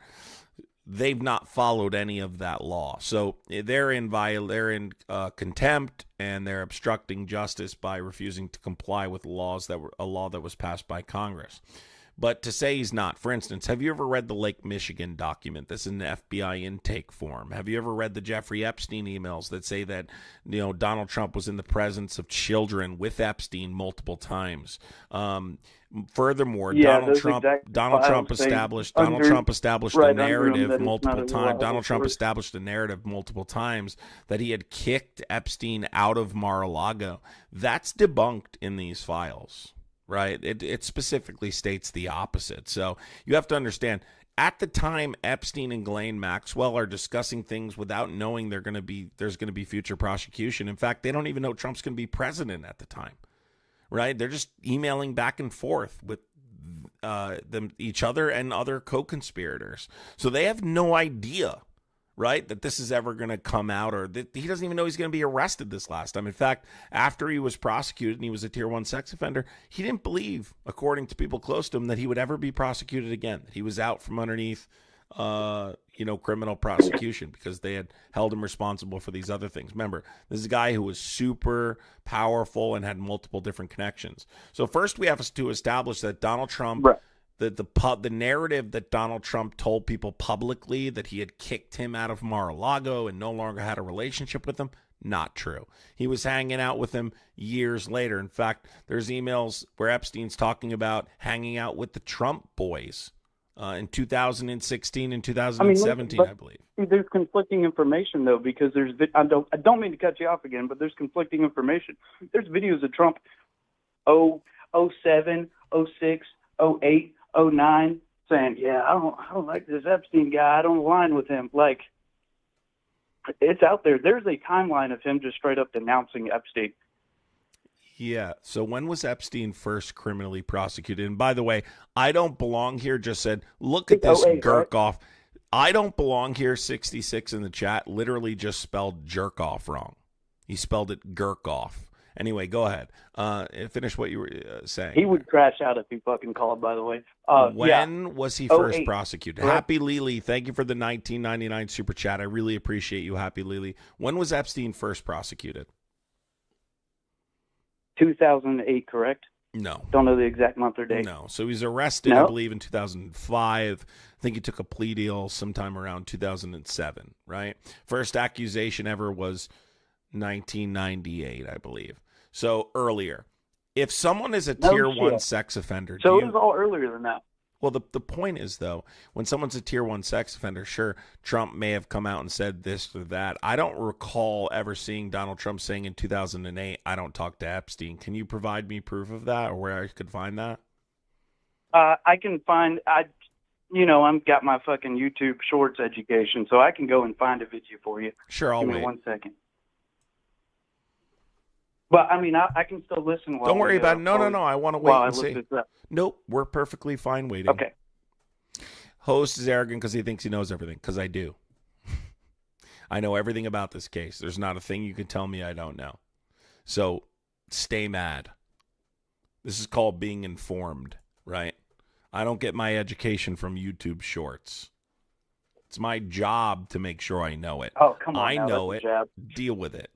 They've not followed any of that law, so they're in contempt, and they're obstructing justice by refusing to comply with a law that was passed by Congress. But to say he's not, for instance, have you ever read the Lake Michigan document that's in the FBI intake form? Have you ever read the Jeffrey Epstein emails that say that Donald Trump was in the presence of children with Epstein multiple times? Furthermore, Donald Trump established a narrative multiple times. Donald Trump established a narrative multiple times that he had kicked Epstein out of Mar-a-Lago. That's debunked in these files, right? It specifically states the opposite. So you have to understand, at the time Epstein and Ghislaine Maxwell are discussing things without knowing there's going to be future prosecution. In fact, they don't even know Trump's going to be president at the time. Right? They're just emailing back and forth with each other and other co-conspirators. So they have no idea, right, that this is ever going to come out, or that he doesn't even know he's going to be arrested this last time. In fact, after he was prosecuted and he was a Tier 1 sex offender, he didn't believe, according to people close to him, that he would ever be prosecuted again, that he was out from underneath criminal prosecution because they had held him responsible for these other things. Remember, this is a guy who was super powerful and had multiple different connections. So first we have to establish that Donald Trump, right, the narrative that Donald Trump told people publicly that he had kicked him out of Mar-a-Lago and no longer had a relationship with him, not true. He was hanging out with him years later. In fact, there's emails where Epstein's talking about hanging out with the Trump boys in 2016 and 2017, I believe. There's conflicting information, though, because I don't mean to cut you off again, but there's conflicting information. There's videos of Trump 07, 06, 08, 09 saying, yeah, I don't like this Epstein guy. I don't align with him. Like, it's out there. There's a timeline of him just straight up denouncing Epstein. Yeah. So when was Epstein first criminally prosecuted? And by the way, I don't belong here just said, look at this 608, jerk off. I don't belong here 66 in the chat literally just spelled jerk off wrong. He spelled it Gurk off. Anyway, go ahead. Finish what you were saying. He would crash out if he fucking called, by the way. When was he first 08. prosecuted? Correct. Happy Lily, thank you for the 1999 super chat. I really appreciate you, Happy Lily. When was Epstein first prosecuted? 2008, correct? No. Don't know the exact month or date. No. So he was arrested, I believe, in 2005. I think he took a plea deal sometime around 2007, right? First accusation ever was 1998, I believe. So earlier. If someone is a tier 1 sex offender, So it was all earlier than that. well, the point is, though, when someone's a tier 1 sex offender, sure, Trump may have come out and said this or that. I don't recall ever seeing Donald Trump saying in 2008, I don't talk to Epstein. Can you provide me proof of that or where I could find that? I can find, I've got my fucking YouTube Shorts education, so I can go and find a video for you. Sure, I'll Give me wait. 1 second. But, I mean, I can still listen while Don't worry about it. No, I want to wait while I and look see. this up. Nope, we're perfectly fine waiting. Okay. Host is arrogant because he thinks he knows everything, because I do. I know everything about this case. There's not a thing you can tell me I don't know. So stay mad. This is called being informed, right? I don't get my education from YouTube Shorts. It's my job to make sure I know it. Oh, come on. I now, know that's it. a jab. Deal with it.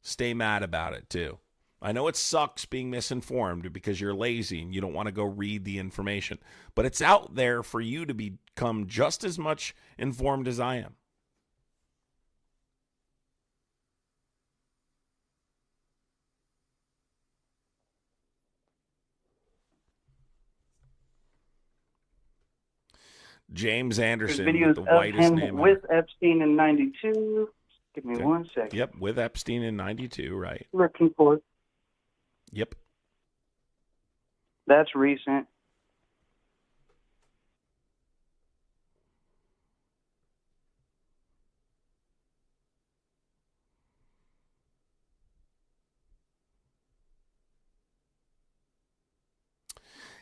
Stay mad about it, too. I know it sucks being misinformed because you're lazy and you don't want to go read the information, but it's out there for you to become just as much informed as I am. James There's Anderson videos with the of whitest him name with Epstein in 92. Give me Okay. 1 second. Yep, with Epstein in 92, right? Looking for it. Yep. That's recent.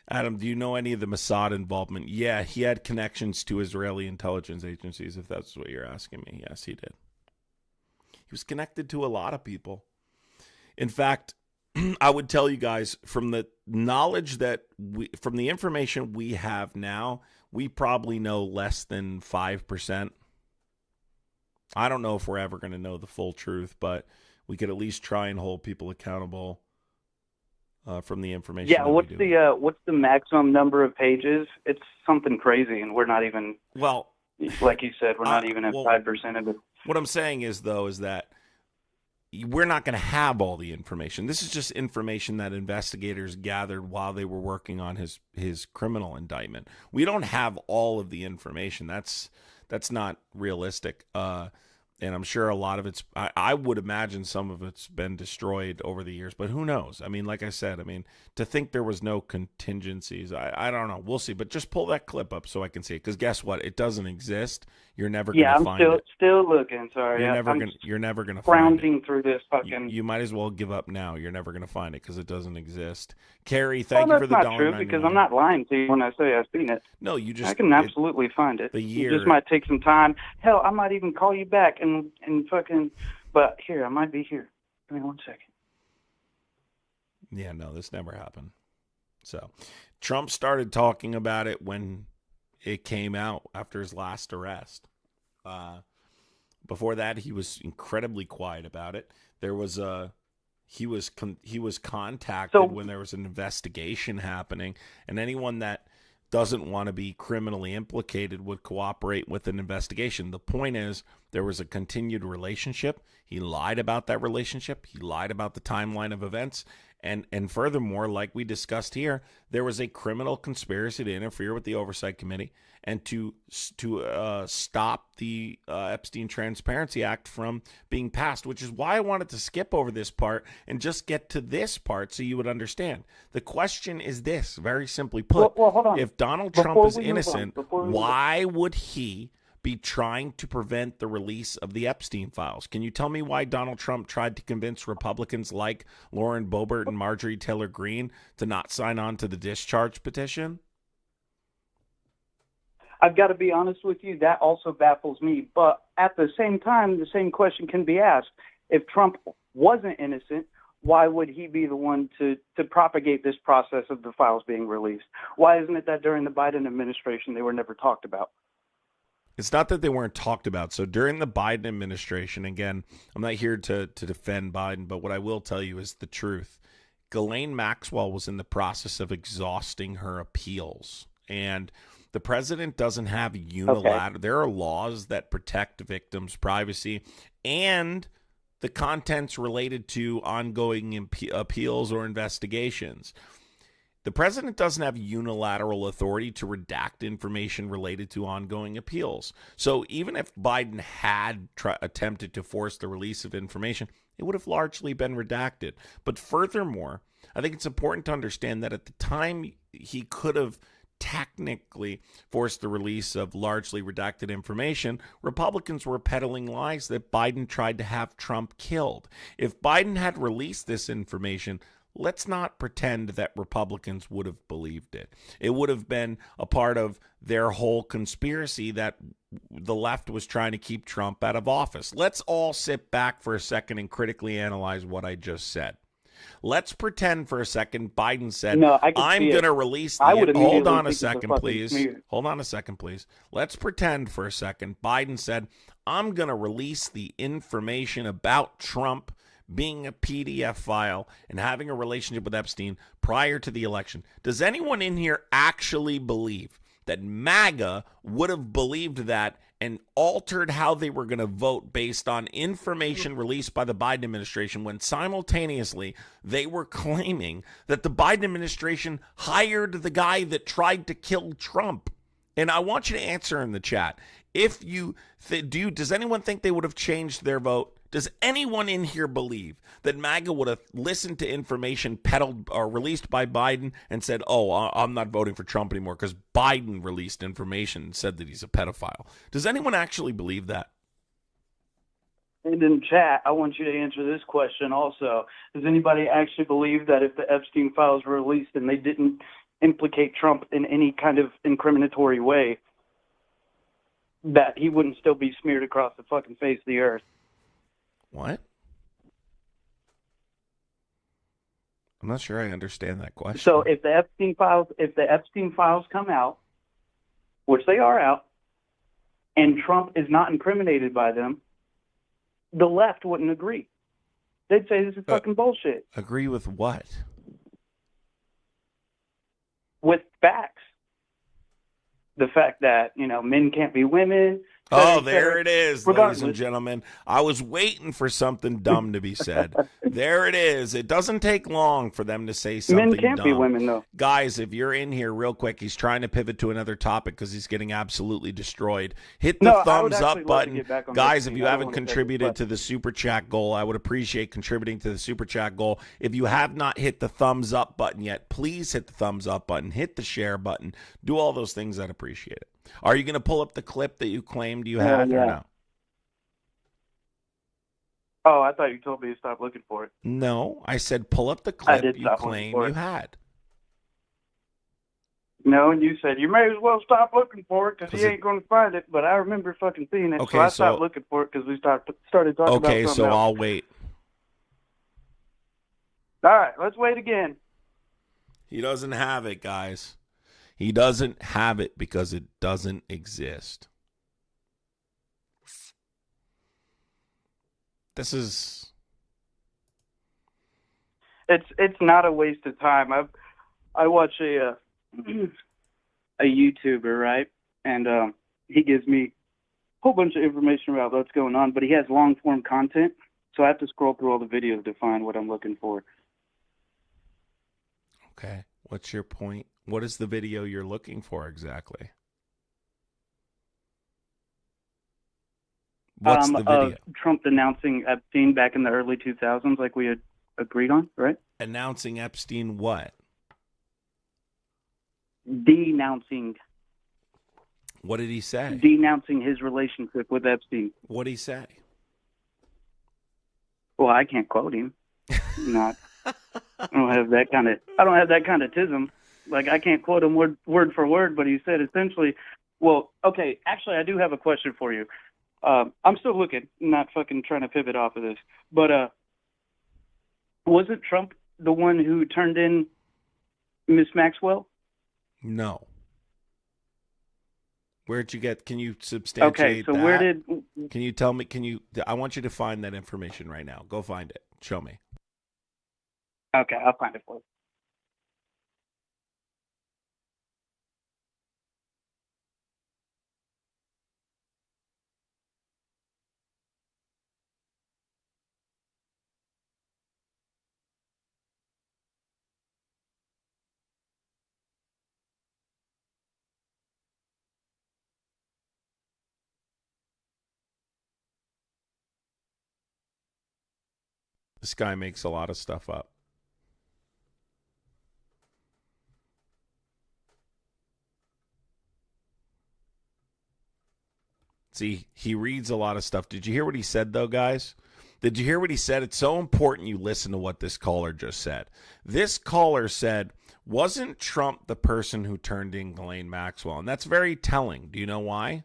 Adam, do you know any of the Mossad involvement? Yeah, he had connections to Israeli intelligence agencies, if that's what you're asking me. Yes, he did. He was connected to a lot of people. In fact, I would tell you guys, from the knowledge from the information we have now, we probably know less than 5%. I don't know if we're ever going to know the full truth, but we could at least try and hold people accountable from the information. Yeah, what's the maximum number of pages? It's something crazy, and we're not even. Well, like you said, we're not even at 5% of it. What I'm saying is, though, is that we're not going to have all the information. This is just information that investigators gathered while they were working on his criminal indictment. We don't have all of the information. That's not realistic. And I'm sure a lot of it's, I would imagine some of it's been destroyed over the years, but who knows? I mean, like I said, to think there was no contingencies, I don't know. We'll see. But just pull that clip up so I can see it. Because guess what? It doesn't exist. You're never going to find it. Yeah, I'm still looking. Sorry. You're never going to find it. Scrounging through this fucking. You might as well give up now. You're never going to find it because it doesn't exist. Carrie, thank you for the $1.99. That's not true because I'm not lying to you when I say I've seen it. No, you just. I can absolutely find it. The year. It just might take some time. Hell, I might even call you back and fucking. But here, I might be here. Give me 1 second. Yeah, no, this never happened. So, Trump started talking about it when it came out after his last arrest. Before that, he was incredibly quiet about it. There was he was contacted when there was an investigation happening, and anyone that doesn't want to be criminally implicated would cooperate with an investigation. The point is, there was a continued relationship. He lied about that relationship. He lied about the timeline of events. And furthermore, like we discussed here, there was a criminal conspiracy to interfere with the Oversight Committee and to stop the Epstein Transparency Act from being passed, which is why I wanted to skip over this part and just get to this part so you would understand. The question is this, very simply put. Well, hold on. If Donald Trump is innocent, why would he be trying to prevent the release of the Epstein files? Can you tell me why Donald Trump tried to convince Republicans like Lauren Boebert and Marjorie Taylor Greene to not sign on to the discharge petition? I've got to be honest with you, that also baffles me. But at the same time, the same question can be asked. If Trump wasn't innocent, why would he be the one to propagate this process of the files being released? Why isn't it that during the Biden administration they were never talked about? It's not that they weren't talked about. So during the Biden administration, again, I'm not here to defend Biden, but what I will tell you is the truth. Ghislaine Maxwell was in the process of exhausting her appeals. And the president doesn't have unilateral. Okay. There are laws that protect victims' privacy and the contents related to ongoing appeals or investigations. The president doesn't have unilateral authority to redact information related to ongoing appeals. So even if Biden had attempted to force the release of information, it would have largely been redacted. But furthermore, I think it's important to understand that at the time he could have technically forced the release of largely redacted information, Republicans were peddling lies that Biden tried to have Trump killed. If Biden had released this information, let's not pretend that Republicans would have believed it. It would have been a part of their whole conspiracy that the left was trying to keep Trump out of office. Let's all sit back for a second and critically analyze what I just said. Let's pretend for a second Biden said, no, I'm going to release the... Hold on a second, please. Hold on a second, please. Let's pretend for a second Biden said, I'm going to release the information about Trump being a PDF file and having a relationship with Epstein prior to the election. Does anyone in here actually believe that MAGA would have believed that and altered how they were going to vote based on information released by the Biden administration when simultaneously they were claiming that the Biden administration hired the guy that tried to kill Trump? And I want you to answer in the chat. If you does anyone think they would have changed their vote? Does anyone in here believe that MAGA would have listened to information peddled or released by Biden and said, oh, I'm not voting for Trump anymore because Biden released information and said that he's a pedophile? Does anyone actually believe that? And in chat, I want you to answer this question also. Does anybody actually believe that if the Epstein files were released and they didn't implicate Trump in any kind of incriminatory way, that he wouldn't still be smeared across the fucking face of the earth? What? I'm not sure I understand that question. So if the Epstein files come out, which they are out, and Trump is not incriminated by them, the left wouldn't agree. They'd say this is fucking bullshit. Agree with what? With facts. The fact that, men can't be women. Oh, there it is, ladies and gentlemen. I was waiting for something dumb to be said. There it is. It doesn't take long for them to say something dumb. Men can't be women, though. Guys, if you're in here real quick, he's trying to pivot to another topic because he's getting absolutely destroyed. Hit the thumbs up button. Guys, if you haven't contributed to the Super Chat goal, I would appreciate contributing to the Super Chat goal. If you have not hit the thumbs up button yet, please hit the thumbs up button. Hit the share button. Do all those things. I'd appreciate it. Are you going to pull up the clip that you claimed you had or no? Oh, I thought you told me to stop looking for it. No, I said pull up the clip you claimed you had. No, and you said you may as well stop looking for it because he ain't going to find it. But I remember fucking seeing it, so I stopped looking for it because we started talking about something else. Okay, so I'll wait. All right, let's wait again. He doesn't have it, guys. He doesn't have it because it doesn't exist. This is... It's not a waste of time. I watch a YouTuber, right? And he gives me a whole bunch of information about what's going on, but he has long-form content, so I have to scroll through all the videos to find what I'm looking for. Okay. What's your point? What is the video you're looking for exactly? What's the video? Trump denouncing Epstein back in the early 2000s like we had agreed on, right? Announcing Epstein what? Denouncing. What did he say? denouncing his relationship with Epstein. What did he say? Well, I can't quote him. Not. I don't have that kind of tism. Like, I can't quote him word for word, but he said essentially, well, okay, actually, I do have a question for you. I'm still looking, not fucking trying to pivot off of this. But wasn't Trump the one who turned in Miss Maxwell? No. Where'd you get? Can you substantiate Okay, so that? where did? Can you tell me? I want you to find that information right now. Go find it. Show me. Okay, I'll find it for you. This guy makes a lot of stuff up. See, he reads a lot of stuff. Did you hear what he said, though, guys? Did you hear what he said? It's so important you listen to what this caller just said. This caller said, wasn't Trump the person who turned in Ghislaine Maxwell? And that's very telling. Do you know why?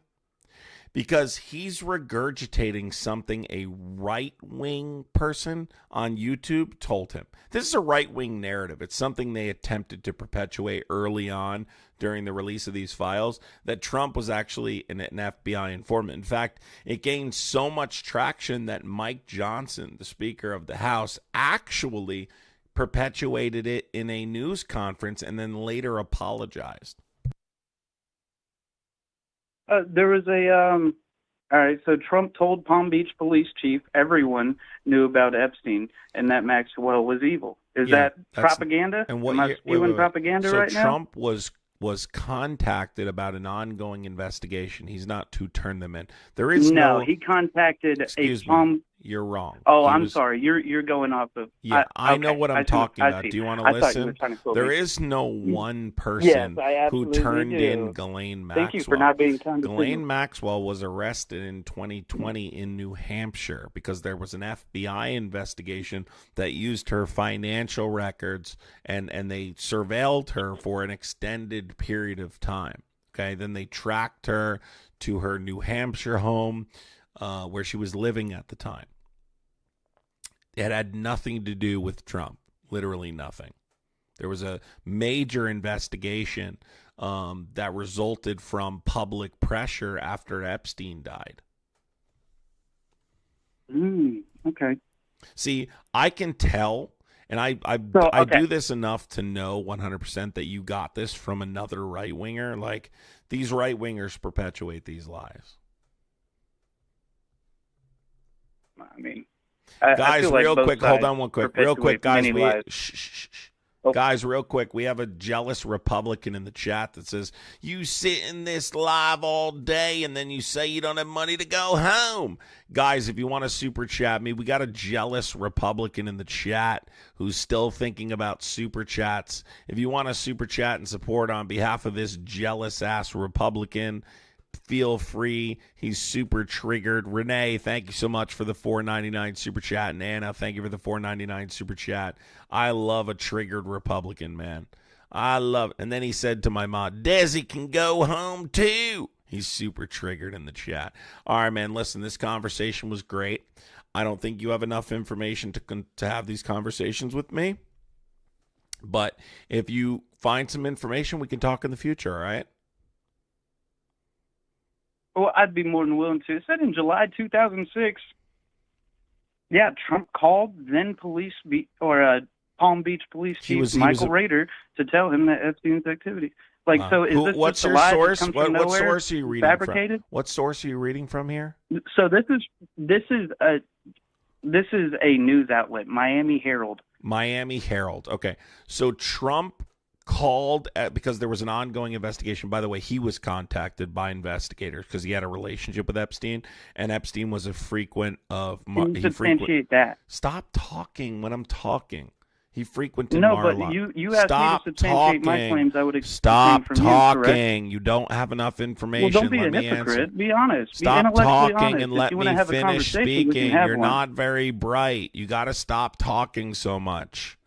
Because he's regurgitating something a right-wing person on YouTube told him. This is a right-wing narrative. It's something they attempted to perpetuate early on during the release of these files, that Trump was actually an FBI informant. In fact, it gained so much traction that Mike Johnson, the Speaker of the House, actually perpetuated it in a news conference and then later apologized. There was all right, so Trump told Palm Beach police chief everyone knew about Epstein and that Maxwell was evil. Is that propaganda? And what Am I spewing propaganda so right now? Trump was contacted about an ongoing investigation. He's not to turn them in. There is no. He contacted Excuse a Palm. me. You're wrong. Oh, I'm sorry. You're going off of. Yeah, I know okay. what I'm talking about. Do you want to listen? There is no one person who turned in Ghislaine Maxwell. Thank you for not being condescending. Ghislaine Maxwell was arrested in 2020 in New Hampshire because there was an FBI investigation that used her financial records and they surveilled her for an extended period of time. Okay, then they tracked her to her New Hampshire home where she was living at the time. It had nothing to do with Trump, literally nothing. There was a major investigation that resulted from public pressure after Epstein died. Okay. See, I can tell, and I do this enough to know 100% that you got this from another right-winger. Like, these right-wingers perpetuate these lies. I mean, guys, real quick, hold on one quick. Real quick, guys. Guys, real quick, we have a jealous Republican in the chat that says, you sit in this live all day and then you say you don't have money to go home. Guys, if you want to super chat me, we got a jealous Republican in the chat who's still thinking about super chats. If you want to super chat and support on behalf of this jealous-ass Republican, feel free. He's super triggered. Renee, thank you so much for the $4.99 super chat. And Anna, thank you for the $4.99 super chat. I love a triggered Republican, man. I love it. And then he said to my mom, Desi can go home too. He's super triggered in the chat. All right, man, listen, this conversation was great. I don't think you have enough information to have these conversations with me. But if you find some information, we can talk in the future, all right? Well, I'd be more than willing to. It said in July 2006, yeah, Trump called then Palm Beach police chief Michael Rader to tell him that Epstein's activity. Like, so is this what's just a your lie source? that comes from nowhere, source are you reading fabricated? from? What source are you reading from here? So this is a news outlet, Miami Herald. Miami Herald. Okay, so Trump called because there was an ongoing investigation. By the way, he was contacted by investigators because he had a relationship with Epstein, and Epstein was a frequent of. Substantiate that. Stop talking when I'm talking. He frequented No, Mar-a-Lago. but you asked Stop me to substantiate my talking. claims. I would expect Stop from you, correct? talking. You don't have enough information. Well, don't be Let a me hypocrite. answer. Be honest. Stop be intellectually talking honest. and If let you want to me have a finish conversation, we can speaking. have You're one. not very bright. You got to stop talking so much.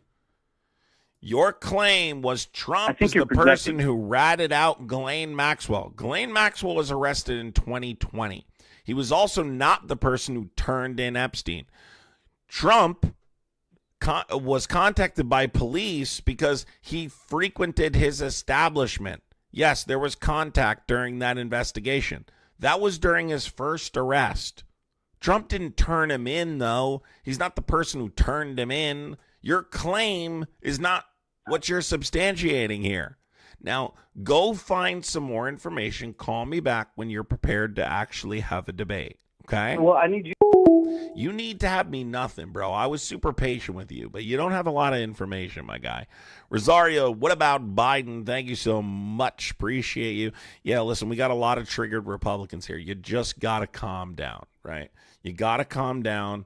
Your claim was Trump is the person who ratted out Ghislaine Maxwell. Ghislaine Maxwell was arrested in 2020. He was also not the person who turned in Epstein. Trump was contacted by police because he frequented his establishment. Yes, there was contact during that investigation. That was during his first arrest. Trump didn't turn him in, though. He's not the person who turned him in. Your claim is not what you're substantiating here. Now, go find some more information. Call me back when you're prepared to actually have a debate, okay? Well, I need you. You need to have me nothing, bro. I was super patient with you, but you don't have a lot of information, my guy. Rosario, what about Biden? Thank you so much. Appreciate you. Yeah, listen, we got a lot of triggered Republicans here. You just got to calm down, right? You got to calm down.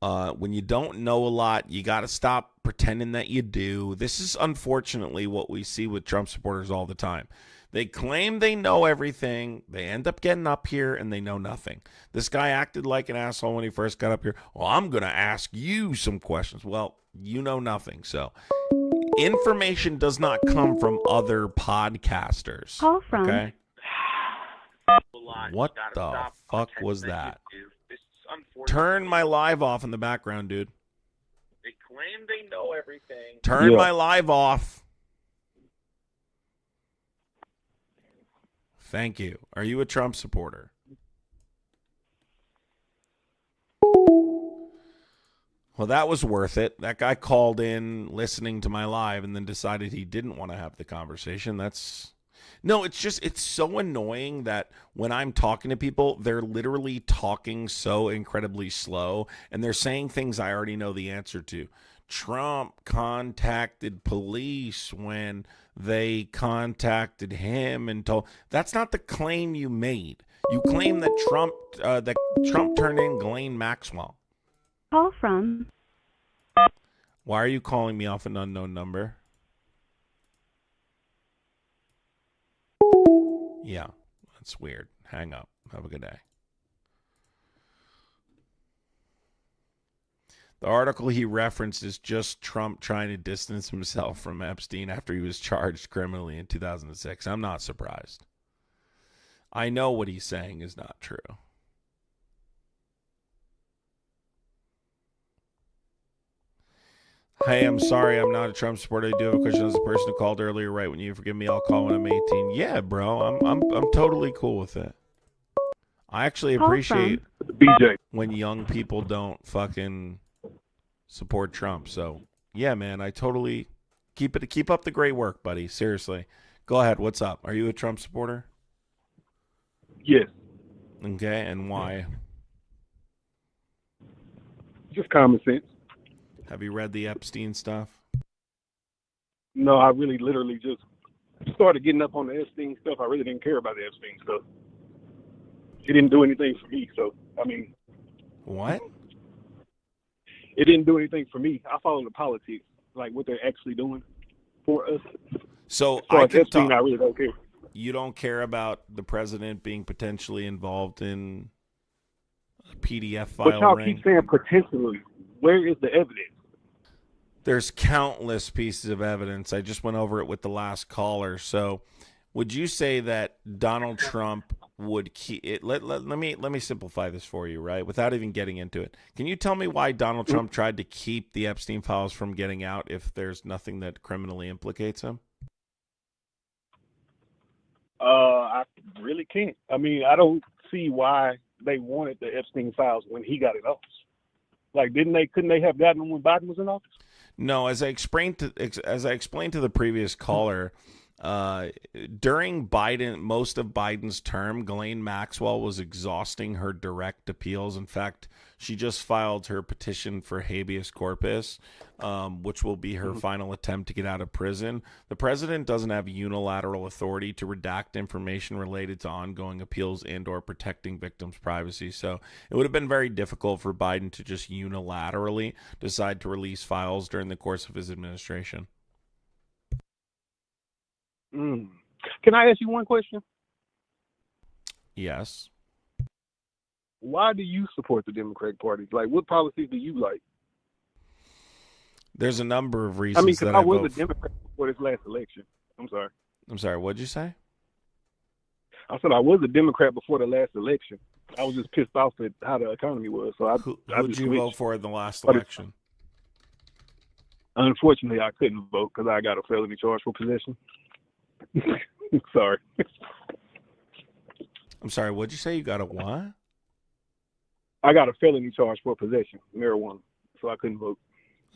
When you don't know a lot, you got to stop pretending that you do. This is unfortunately what we see with Trump supporters all the time. They claim they know everything. They end up getting up here and they know nothing. This guy acted like an asshole when he first got up here. Well, I'm going to ask you some questions. Well, you know nothing. So information does not come from other podcasters. Call from. Okay? What the fuck was that? Turn my live off in the background, dude. They claim they know everything. Turn my live off. Thank you. Are you a Trump supporter? Well, that was worth it. That guy called in listening to my live and then decided he didn't want to have the conversation. No, it's so annoying that when I'm talking to people, they're literally talking so incredibly slow and they're saying things I already know the answer to. Trump contacted police when they contacted him and told. That's not the claim you made. You claim that Trump turned in Ghislaine Maxwell. Call from. Why are you calling me off an unknown number? Yeah, that's weird. Hang up. Have a good day. The article he referenced is just Trump trying to distance himself from Epstein after he was charged criminally in 2006. I'm not surprised. I know what he's saying is not true. Hey, I'm sorry, I'm not a Trump supporter. I do have a question as a person who called earlier. Right when you forgive me, I'll call when I'm 18. Yeah, bro, I'm totally cool with it. I actually appreciate BJ when young people don't fucking support Trump. So yeah, man, I totally keep up the great work, buddy. Seriously, go ahead. What's up? Are you a Trump supporter? Yes. Okay, and why? Just common sense. Have you read the Epstein stuff? No, I really literally just started getting up on the Epstein stuff. I really didn't care about the Epstein stuff. It didn't do anything for me. So, I mean. What? It didn't do anything for me. I follow the politics, like what they're actually doing for us. So I really don't care. You don't care about the president being potentially involved in a PDF file But y'all ring? keep saying potentially. Where is the evidence? There's countless pieces of evidence. I just went over it with the last caller. So would you say that Donald Trump would keep it? Let me simplify this for you, right? Without even getting into it. Can you tell me why Donald Trump tried to keep the Epstein files from getting out if there's nothing that criminally implicates him? I really can't. I mean, I don't see why they wanted the Epstein files when he got in office. Like, couldn't they have gotten them when Biden was in office? No, as I explained to the previous caller, during most of Biden's term, Ghislaine Maxwell was exhausting her direct appeals. In fact, She just filed her petition for habeas corpus, which will be her final attempt to get out of prison. The president doesn't have unilateral authority to redact information related to ongoing appeals and or protecting victims' privacy. So it would have been very difficult for Biden to just unilaterally decide to release files during the course of his administration. Can I ask you one question? Yes. Why do you support the Democratic Party? Like, what policies do you like? There's a number of I reasons mean, because that I I was a vote. Democrat before this last election. I'm sorry. What'd you say? I said I was a Democrat before the last election. I was just pissed off at how the economy was. So Who'd just you switched. vote for in the last election? Unfortunately, I couldn't vote because I got a felony charge for possession. Sorry. I'm sorry, what'd you say? You got a what? I got a felony charge for possession, marijuana, so I couldn't vote.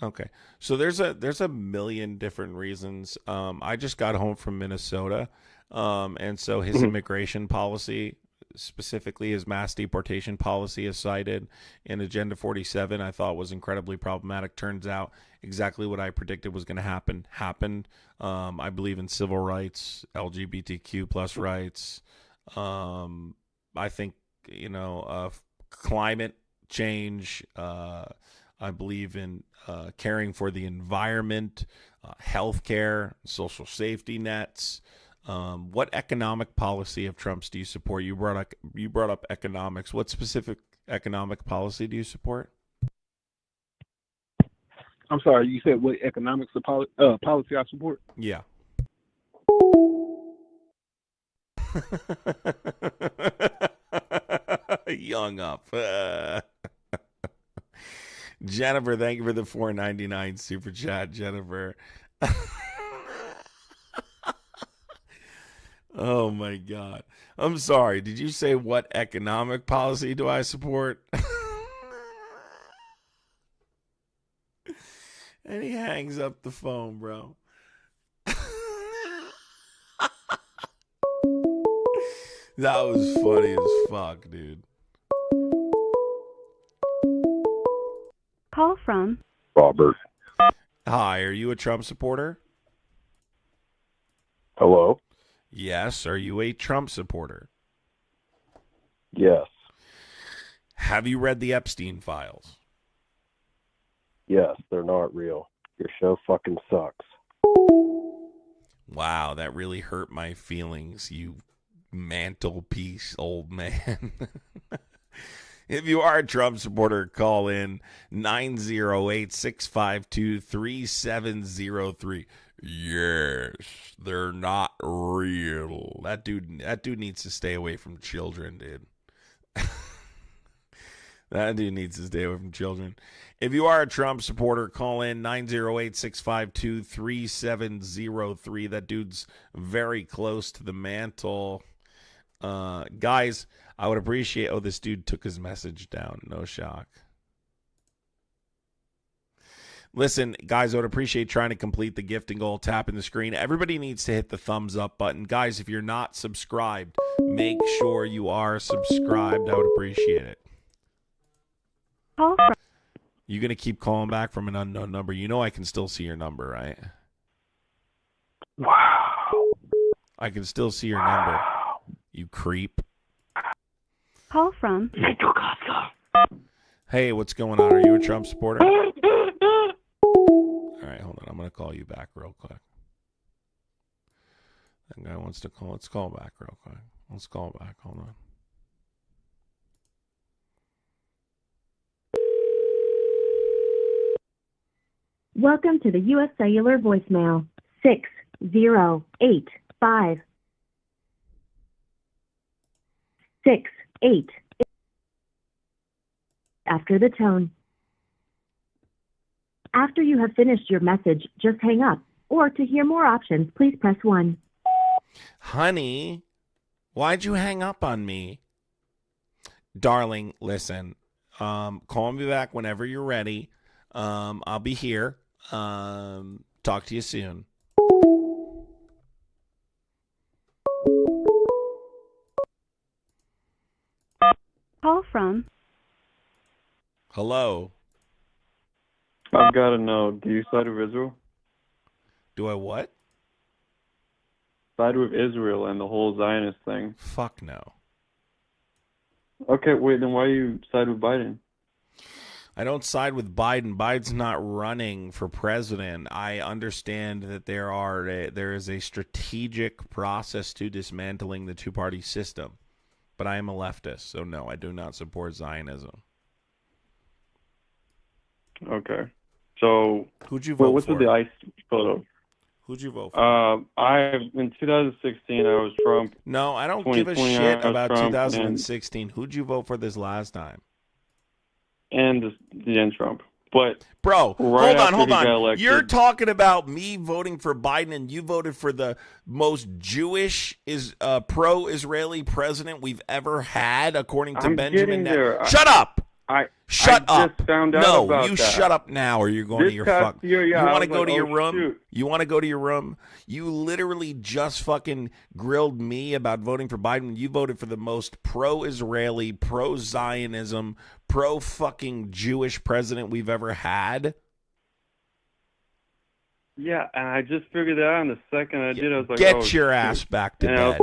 Okay. So there's a million different reasons. I just got home from Minnesota. And so his immigration policy, specifically his mass deportation policy, is cited in Agenda 47. I thought was incredibly problematic. Turns out exactly what I predicted was going to happen happened. I believe in civil rights, LGBTQ plus rights. I think, climate change. I believe in caring for the environment, healthcare, social safety nets. What economic policy of Trump's do you support? You brought up economics. What specific economic policy do you support? I'm sorry, you said what economics policy I support? Yeah. Young up. Jennifer, thank you for the $4.99 super chat, Jennifer. Oh my God. I'm sorry. Did you say what economic policy do I support? And he hangs up the phone, bro. That was funny as fuck, dude. Call from Robert. Hi, are you a Trump supporter? Hello? Yes. Are you a Trump supporter? Yes. Have you read the Epstein files? Yes, they're not real. Your show fucking sucks. Wow, that really hurt my feelings, you mantelpiece old man. If you are a Trump supporter, call in 908-652-3703. Yes, they're not real. That dude needs to stay away from children, dude. That dude needs to stay away from children. If you are a Trump supporter, call in 908-652-3703. That dude's very close to the mantle. Guys, I would appreciate... Oh, this dude took his message down. No shock. Listen, guys, I would appreciate trying to complete the gifting goal. Tapping the screen. Everybody needs to hit the thumbs up button. Guys, if you're not subscribed, make sure you are subscribed. I would appreciate it. call from You going to keep calling back from an unknown number? You know I can still see your number, right? Wow. I can still see your number. You creep. call from Hey, what's going on? Are you a Trump supporter? All right, hold on. I'm going to call you back real quick. That guy wants to call. Let's call back real quick. Let's call back. Hold on. Welcome to the U.S. Cellular voicemail. 6085 68 after the tone. After you have finished your message, just hang up. Or to hear more options, please press 1. Honey, why'd you hang up on me? Darling, listen. Call me back whenever you're ready. I'll be here. Talk to you soon. call from Hello. I've got to know, do you side with Israel? Do I what? Side with Israel and the whole Zionist thing. Fuck no. Okay, wait, then why you side with Biden? I don't side with Biden. Biden's not running for president. I understand that there is a strategic process to dismantling the two-party system. But I am a leftist, so no, I do not support Zionism. Okay. So, who'd you vote what's for? with the ICE photo? Who'd you vote for? In 2016, I was Trump. No, I don't give a 2020, shit I was about Trump, 2016. Who'd you vote for this last time? And Trump. But bro, right hold on. Elected, You're talking about me voting for Biden, and you voted for the most Jewish pro-Israeli president we've ever had, according to Benjamin. Shut up. Shut up. Just found out no, about you that. shut up now, or you're going to your fuck. Year, you want to go like, to your room? Shoot. You want to go to your room? You literally just fucking grilled me about voting for Biden. You voted for the most pro-Israeli, pro-Zionism, pro-fucking Jewish president we've ever had. Yeah, and I just figured that out in the second I did. I was like, get your ass back to bed.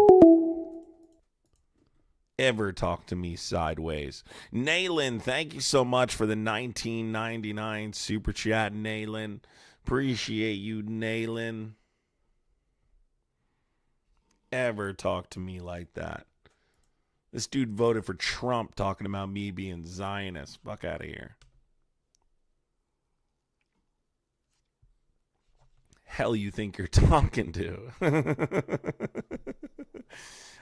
Ever talk to me sideways. Naylin, thank you so much for the 1999 super chat, Naylin. Appreciate you, Naylin. Ever talk to me like that. This dude voted for Trump talking about me being Zionist. Fuck out of here. Hell you think you're talking to?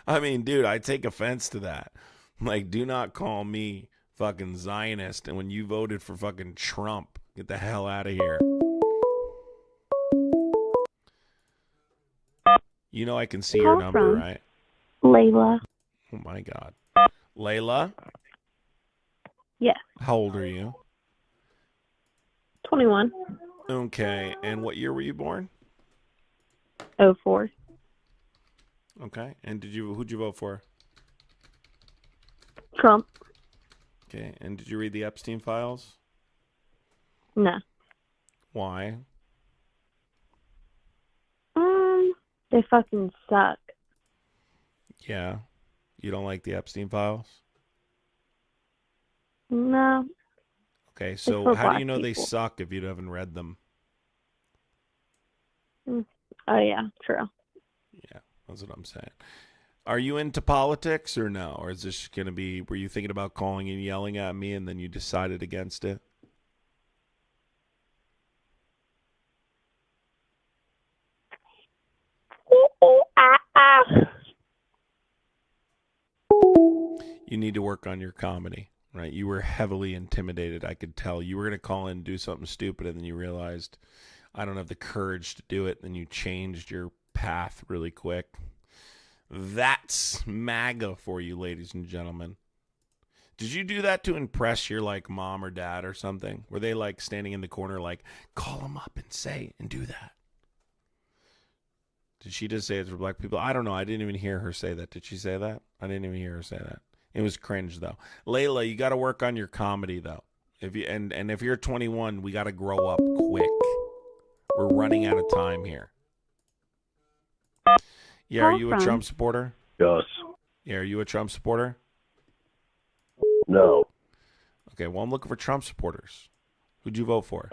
I mean, dude, I take offense to that. Like, do not call me fucking Zionist. And when you voted for fucking Trump, get the hell out of here. You know I can see your number, right? Layla. Oh, my God. Layla? Yes. How old are you? 21. Okay. And what year were you born? 04. Okay. And who'd you vote for? Trump. Okay. And did you read the Epstein files? No. Why? They fucking suck. Yeah. You don't like the Epstein files? No. Okay, so how do you know they suck if you haven't read them? Oh, yeah, true. Yeah, that's what I'm saying. Are you into politics or no? Or is this going to be, were you thinking about calling and yelling at me and then you decided against it? You need to work on your comedy, right? You were heavily intimidated. I could tell. You were going to call in and do something stupid, and then you realized, I don't have the courage to do it. Then you changed your path really quick. That's MAGA for you, ladies and gentlemen. Did you do that to impress your, like, mom or dad or something? Were they, like, standing in the corner, like, call them up and say and do that? Did she just say it's for black people? I don't know. I didn't even hear her say that. Did she say that? I didn't even hear her say that. It was cringe, though. Layla, you got to work on your comedy, though. If you and if you're 21, we got to grow up quick. We're running out of time here. Yeah, are you a Trump supporter? Yes. Yeah, are you a Trump supporter? No. Okay, well, I'm looking for Trump supporters. Who'd you vote for?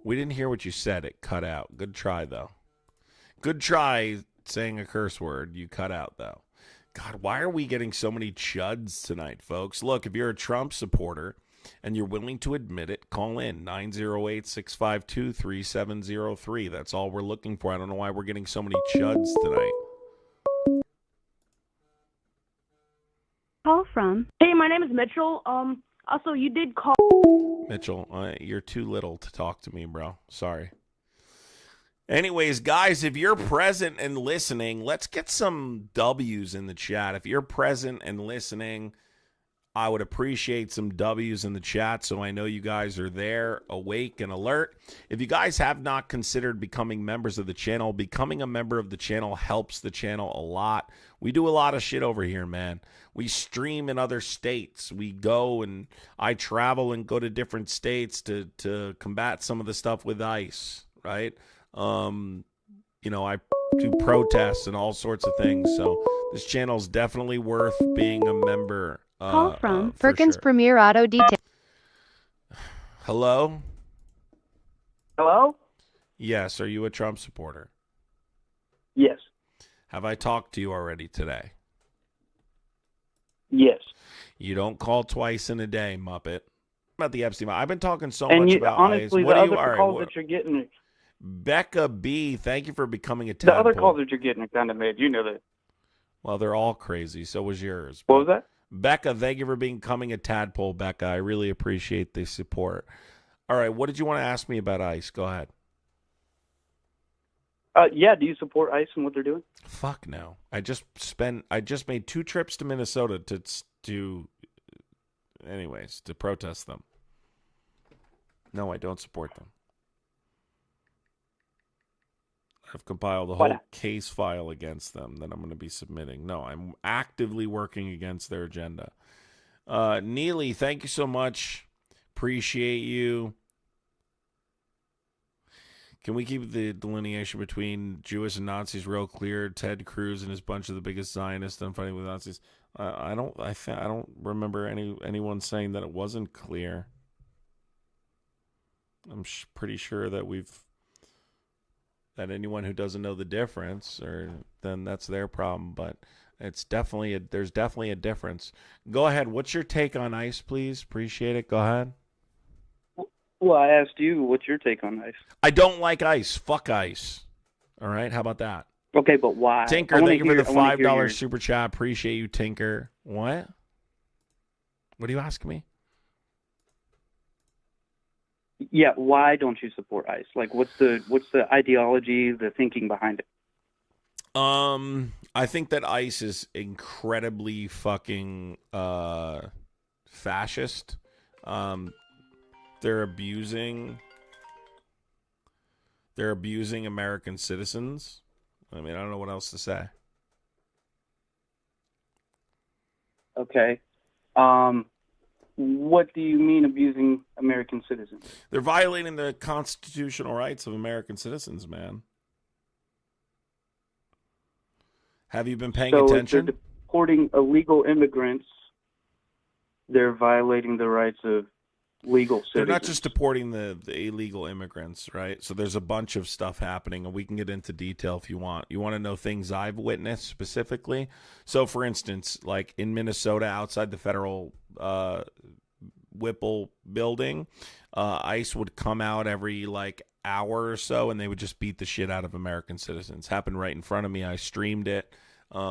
We didn't hear what you said. It cut out. Good try, though. Good try saying a curse word. You cut out, though. God, why are we getting so many chuds tonight, folks? Look, if you're a Trump supporter and you're willing to admit it, call in 908-652-3703. That's all we're looking for. I don't know why we're getting so many chuds tonight. Call from. Hey, my name is Mitchell. Also, you did call. Mitchell, you're too little to talk to me, bro. Sorry. Anyways, guys, if you're present and listening, let's get some W's in the chat. If you're present and listening, I would appreciate some W's in the chat so I know you guys are there, awake and alert. If you guys have not considered becoming members of the channel, becoming a member of the channel helps the channel a lot. We do a lot of shit over here, man. We stream in other states. We go and I travel and go to different states to combat some of the stuff with ICE, right? I do protests and all sorts of things. So this channel is definitely worth being a member. Call from Perkins sure. Premier Auto Detail. Hello? Hello? Yes. Are you a Trump supporter? Yes. Have I talked to you already today? Yes. You don't call twice in a day, Muppet. About the Epstein. I've been talking so And much you, about honestly, ICE. the What do you, other all right, calls what- that you're getting, Becca B, thank you for becoming a the tadpole. other calls that you're getting are kind of made. You know that. Well, they're all crazy. So was yours. What was that? Becca, thank you for becoming a tadpole, Becca. I really appreciate the support. All right, what did you want to ask me about ICE? Go ahead. Yeah, do you support ICE and what they're doing? Fuck no. I just made 2 trips to Minnesota to protest them. No, I don't support them. I've compiled a whole case file against them that I'm going to be submitting. No, I'm actively working against their agenda. Neely, thank you so much. Appreciate you. Can we keep the delineation between Jewish and Nazis real clear? Ted Cruz and his bunch of the biggest Zionists done fighting with Nazis. I don't remember anyone saying that it wasn't clear. I'm pretty sure that that anyone who doesn't know the difference, then that's their problem. But there's definitely a difference. Go ahead. What's your take on ICE, please? Appreciate it. Go ahead. Well, I asked you, what's your take on ICE? I don't like ICE. Fuck ICE. All right. How about that? Okay, but why? Tinker, thank you for the $5 super chat. Appreciate you, Tinker. What? What are you asking me? Yeah, why don't you support ICE? Like, what's the ideology, the thinking behind it? I think that ICE is incredibly fucking fascist. They're abusing American citizens. I mean, I don't know what else to say. Okay. What do you mean abusing American citizens? They're violating the constitutional rights of American citizens, man. Have you been paying attention? If they're deporting illegal immigrants, they're violating the rights of legal citizens. They're not just deporting the illegal immigrants, right? So there's a bunch of stuff happening, and we can get into detail if you want. You want to know things I've witnessed specifically? So, for instance, like in Minnesota, outside the federal Whipple building, ICE would come out every hour or so, and they would just beat the shit out of American citizens. Happened right in front of me. I streamed it.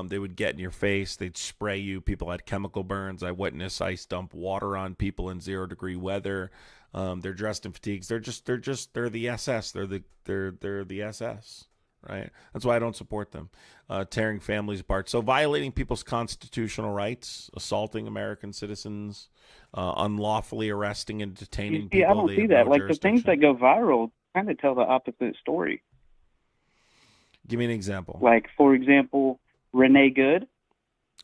They would get in your face. They'd spray you. People had chemical burns. I witnessed ICE dump water on people in 0-degree weather. They're dressed in fatigues. They're the SS. They're the SS, right? That's why I don't support them. Tearing families apart. So violating people's constitutional rights, assaulting American citizens, unlawfully arresting and detaining people. I don't see that. Like the things that go viral kind of tell the opposite story. Give me an example. Like, for example, Renee Good.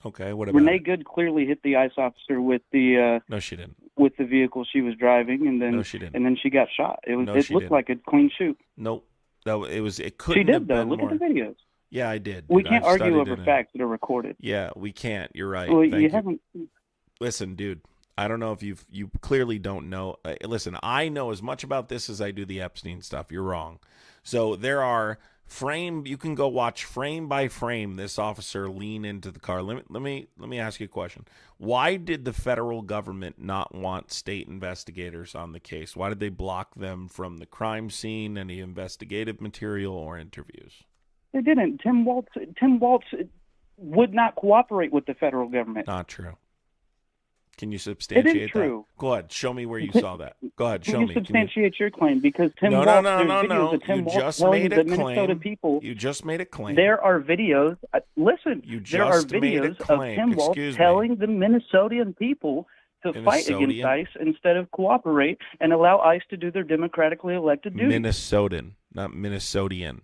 Okay, what about Renee Good clearly hit the ICE officer with the no, she didn't. With the vehicle she was driving, and then no, she didn't. And then she got shot. It looked didn't. like a clean shoot. Nope. It couldn't. She did have though. been Look more. at the videos. Yeah, I did. We can't argue over facts that are recorded. Yeah, we can't. You're right. Well, Thank you. haven't. Listen, dude. I don't know if you clearly don't know. Listen, I know as much about this as I do the Epstein stuff. You're wrong. So there are you can go watch frame by frame this officer lean into the car. Let me ask you a question. Why did the federal government not want state investigators on the case? Why did they block them from the crime scene, any investigative material or interviews? They didn't. Tim Waltz would not cooperate with the federal government. Not true. Can you substantiate It is true. that? Go ahead. Show me where you saw that. Go ahead. Show Can me. you substantiate your claim? Because Tim No, Walz, no, there's videos no. of Tim You Walz just telling made the a Minnesota claim. people. You just made a claim. There are videos. Listen, You there are just made a videos of claim. Tim Walz Excuse me. telling the Minnesotan people to fight against Minnesotian? ICE instead of cooperate and allow ICE to do their democratically elected duty. Minnesotan, not Minnesotian.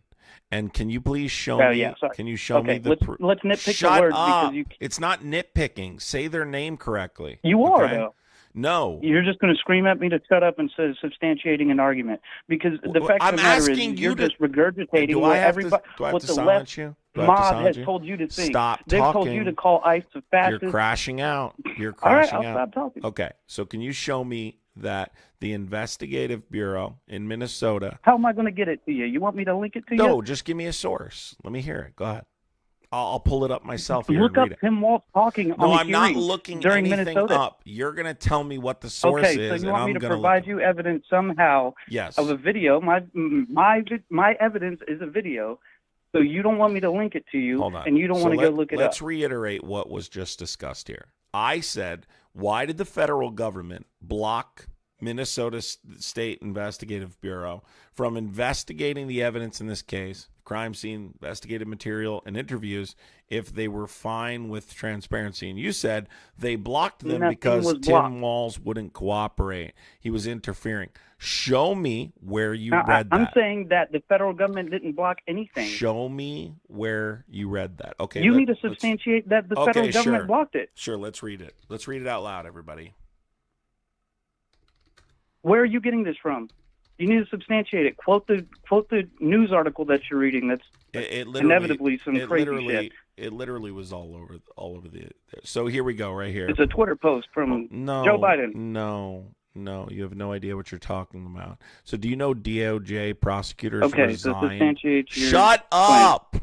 And can you please show Oh, me? yeah, sorry. Can you show me the? Let's nitpick Shut the words up. because you. It's not nitpicking. Say their name correctly. You are okay? though. No. You're just going to scream at me to shut up and say substantiating an argument because the fact I'm of the matter asking is you you're to, just regurgitating do what I have everybody, to, do I have what to the silence left you? Do I have to mob silence has you? told you to think. Stop They've talking. told you to call ICE a fascist. You're crashing out. You're All right, crashing I'll out. stop talking. Okay, so can you show me that the investigative bureau in Minnesota? How am I going to get it to you? You want me to link it to you? No, just give me a source. Let me hear it. Go ahead. I'll pull it up myself here Look and up read it. Tim Walz talking on No, the I'm not hearing looking during anything Minnesota. up. You're going to tell me what the source Okay, is, so you and want me I'm to going to provide you evidence somehow Yes. of a video? My evidence is a video, so you don't want me to link it to you, Hold on. and you don't want to go look it up. Let's reiterate what was just discussed here. I said, why did the federal government block Minnesota State Investigative Bureau from investigating the evidence in this case, crime scene, investigative material, and interviews if they were fine with transparency? And you said they blocked them Nothing because was blocked. Tim Walz wouldn't cooperate. He was interfering. Show me where you Now, read that. I'm saying that the federal government didn't block anything. Show me where you read that. Okay. You need to substantiate that the federal government blocked it. Sure, let's read it. Let's read it out loud, everybody. Where are you getting this from? You need to substantiate it. Quote the news article that you're reading. That's it literally, inevitably some crazy shit. It literally was all over the. So here we go, right here. It's a Twitter post from Joe Biden. No, you have no idea what you're talking about. So do you know DOJ prosecutors Okay, so resigned? substantiate your Shut claim. up.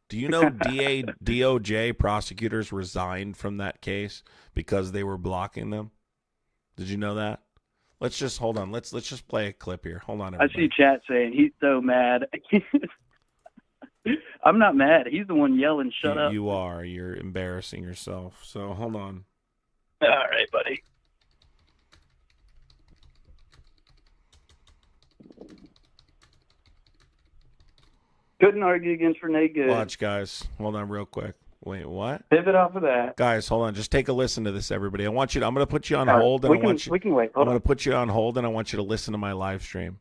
Do you know DOJ prosecutors resigned from that case because they were blocking them? Did you know that? Let's just hold on. Let's just play a clip here. Hold on, everybody. I see chat saying he's so mad. I'm not mad. He's the one yelling, "Shut up." You are. You're embarrassing yourself. So hold on. All right, buddy. Couldn't argue against Renee Good. Watch, guys. Hold on real quick. Wait, what? Pivot off of that. Guys, hold on. Just take a listen to this, everybody. I'm going to put you on All right, hold. And we can wait. I'm going to put you on hold, and I want you to listen to my live stream.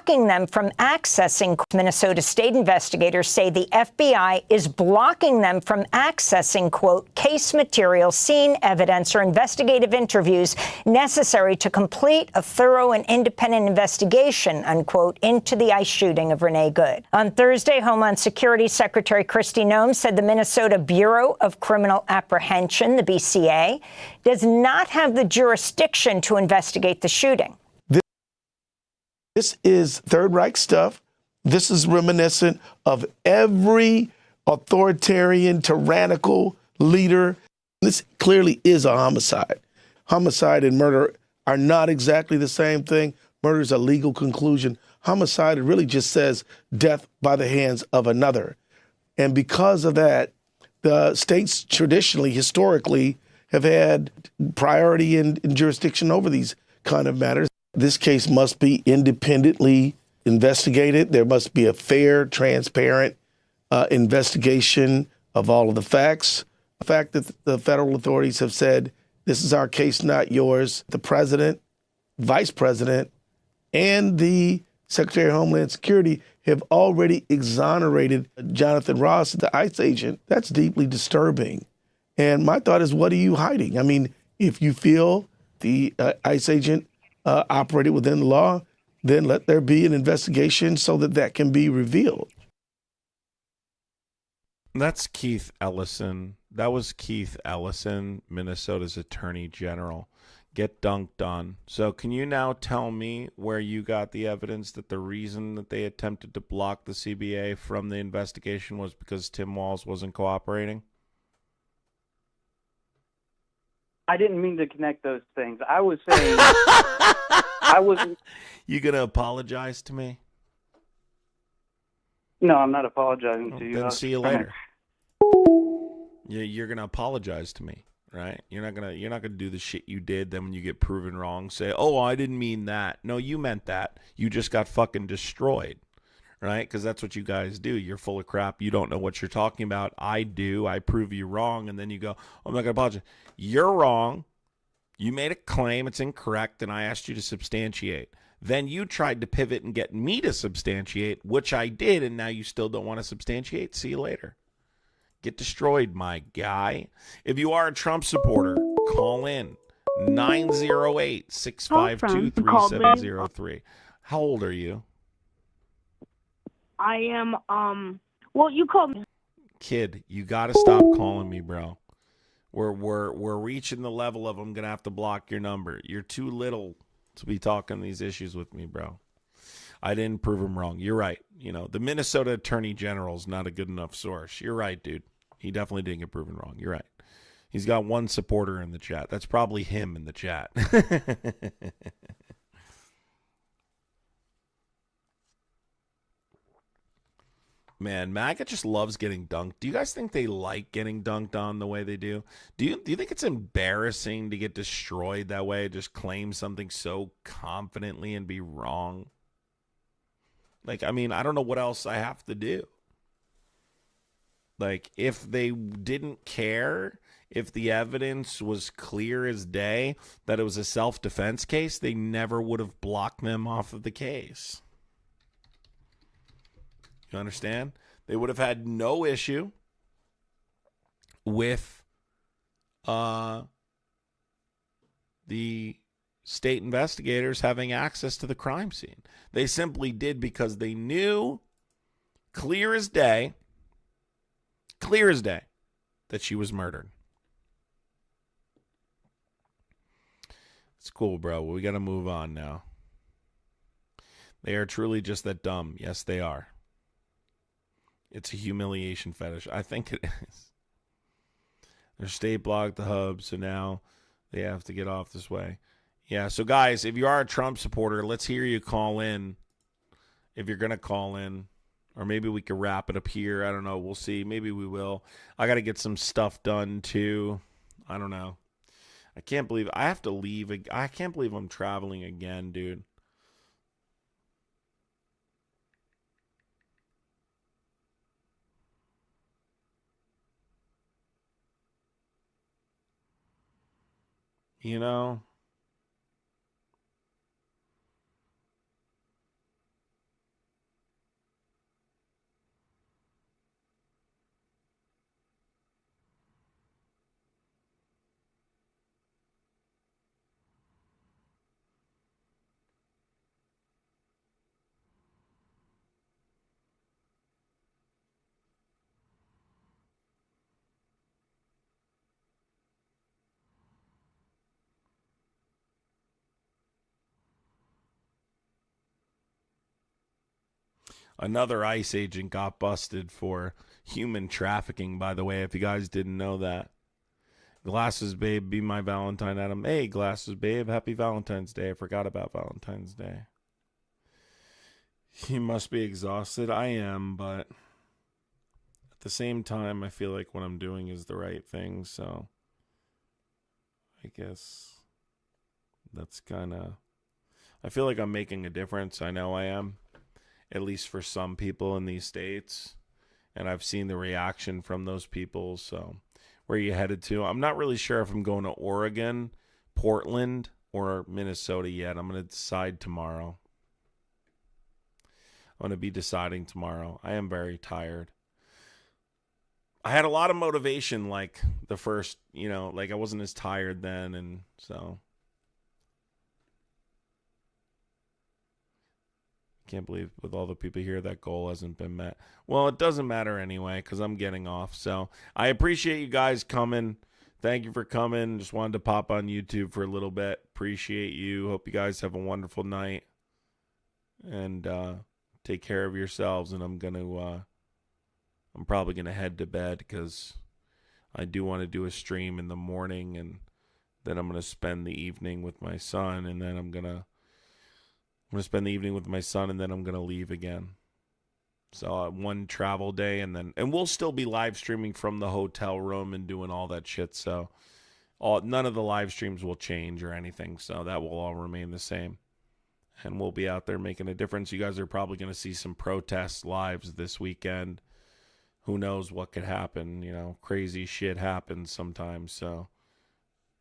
Blocking them from accessing. Minnesota state investigators say the FBI is blocking them from accessing, quote, case material, scene evidence, or investigative interviews necessary to complete a thorough and independent investigation, unquote, into the ICE shooting of Renee Good. On Thursday, Homeland Security Secretary Kristi Noem said the Minnesota Bureau of Criminal Apprehension, the BCA, does not have the jurisdiction to investigate the shooting. This is Third Reich stuff. This is reminiscent of every authoritarian, tyrannical leader. This clearly is a homicide. Homicide and murder are not exactly the same thing. Murder is a legal conclusion. Homicide really just says death by the hands of another. And because of that, the states traditionally, historically, have had priority and jurisdiction over these kind of matters. This case must be independently investigated. There must be a fair, transparent investigation of all of the facts. The fact that the federal authorities have said, this is our case, not yours. The president, vice president, and the Secretary of Homeland Security have already exonerated Jonathan Ross, the ICE agent. That's deeply disturbing. And my thought is, what are you hiding? I mean, if you feel the ICE agent operated within the law, then let there be an investigation so that that can be revealed. That's Keith Ellison. That was Keith Ellison, Minnesota's Attorney General. Get dunked on. So can you now tell me where you got the evidence that the reason that they attempted to block the CBA from the investigation was because Tim Walz wasn't cooperating? I didn't mean to connect those things. I was saying I wasn't. You gonna apologize to me? No, I'm not apologizing to you. Then see you later. You're gonna apologize to me, right? You're not gonna do the shit you did. Then when you get proven wrong, say, "Oh, I didn't mean that." No, you meant that. You just got fucking destroyed, right? Because that's what you guys do. You're full of crap. You don't know what you're talking about. I do. I prove you wrong, and then you go, "Oh, I'm not gonna apologize." You're wrong. You made a claim. It's incorrect, and I asked you to substantiate. Then you tried to pivot and get me to substantiate, which I did, and now you still don't want to substantiate. See you later. Get destroyed, my guy. If you are a Trump supporter, call in 908-652-3703. How old are you? I am, well, you called me. Kid, you got to stop calling me, bro. We're reaching the level of I'm going to have to block your number. You're too little to be talking these issues with me, bro. I didn't prove him wrong. You're right. You know, the Minnesota Attorney General's not a good enough source. You're right, dude. He definitely didn't get proven wrong. You're right. He's got one supporter in the chat. That's probably him in the chat. Man, MAGA just loves getting dunked. Do you guys think they like getting dunked on the way they do? Do you think it's embarrassing to get destroyed that way? Just claim something so confidently and be wrong? Like, I mean, I don't know what else I have to do. Like, if they didn't care, if the evidence was clear as day that it was a self-defense case, they never would have blocked them off of the case. You understand? They would have had no issue with the state investigators having access to the crime scene. They simply did because they knew clear as day, that she was murdered. It's cool, bro. We got to move on now. They are truly just that dumb. Yes, they are. It's a humiliation fetish. I think it is. Their state blocked the hub, so now they have to get off this way. Yeah, so guys, if you are a Trump supporter, let's hear you call in. If you're going to call in. Or maybe we could wrap it up here. I don't know. We'll see. Maybe we will. I got to get some stuff done, too. I don't know. I can't believe I have to leave. I can't believe I'm traveling again, dude. You know? Another ICE agent got busted for human trafficking, by the way, if you guys didn't know that. Glasses Babe, be my Valentine, Adam. Hey, Glasses Babe, happy Valentine's Day. I forgot about Valentine's Day. You must be exhausted. I am, but at the same time, I feel like what I'm doing is the right thing, so I guess that's kind of... I feel like I'm making a difference. I know I am. At least for some people in these states. And I've seen the reaction from those people. So where are you headed to? I'm not really sure if I'm going to Oregon, Portland, or Minnesota yet. I'm going to decide tomorrow. I'm going to be deciding tomorrow. I am very tired. I had a lot of motivation like the first, like I wasn't as tired then. And so... Can't believe with all the people here that goal hasn't been met. Well, it doesn't matter anyway because I'm getting off. So I appreciate you guys coming. Thank you for coming. Just wanted to pop on YouTube for a little bit. Appreciate you. Hope you guys have a wonderful night. And take care of yourselves. And I'm probably gonna head to bed because I do want to do a stream in the morning, and then I'm gonna spend the evening with my son, and then I'm gonna going to spend the evening with my son, and then I'm going to leave again. So one travel day, and we'll still be live streaming from the hotel room and doing all that shit. So none of the live streams will change or anything. So that will all remain the same. And we'll be out there making a difference. You guys are probably going to see some protest lives this weekend. Who knows what could happen? You know, crazy shit happens sometimes. So,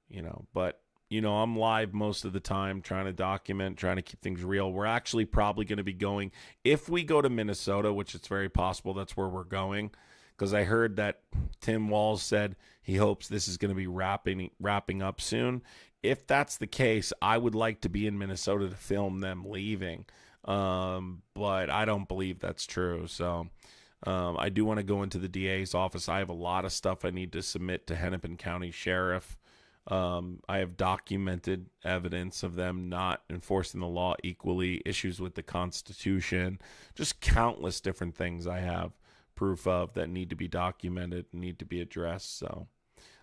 you know, but, you know, I'm live most of the time trying to document, trying to keep things real. We're actually probably going to be going, if we go to Minnesota, which it's very possible that's where we're going, because I heard that Tim Walz said he hopes this is going to be wrapping up soon. If that's the case, I would like to be in Minnesota to film them leaving. But I don't believe that's true. So I do want to go into the DA's office. I have a lot of stuff I need to submit to Hennepin County Sheriff. I have documented evidence of them not enforcing the law equally, issues with the Constitution, just countless different things I have proof of that need to be documented and need to be addressed. So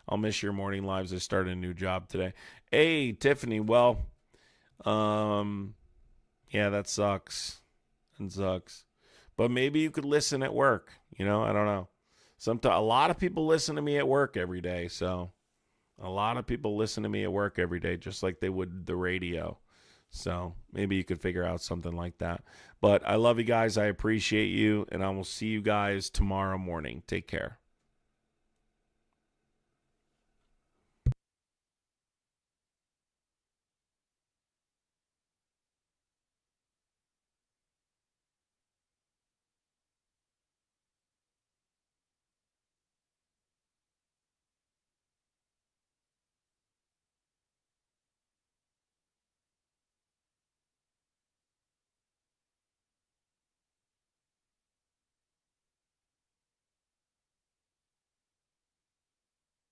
I'll miss your morning lives. I started a new job today. Hey, Tiffany. Well, yeah, that sucks. It sucks. But maybe you could listen at work. You know, I don't know. A lot of people listen to me at work every day. So a lot of people listen to me at work every day, just like they would the radio. So maybe you could figure out something like that. But I love you guys. I appreciate you. And I will see you guys tomorrow morning. Take care.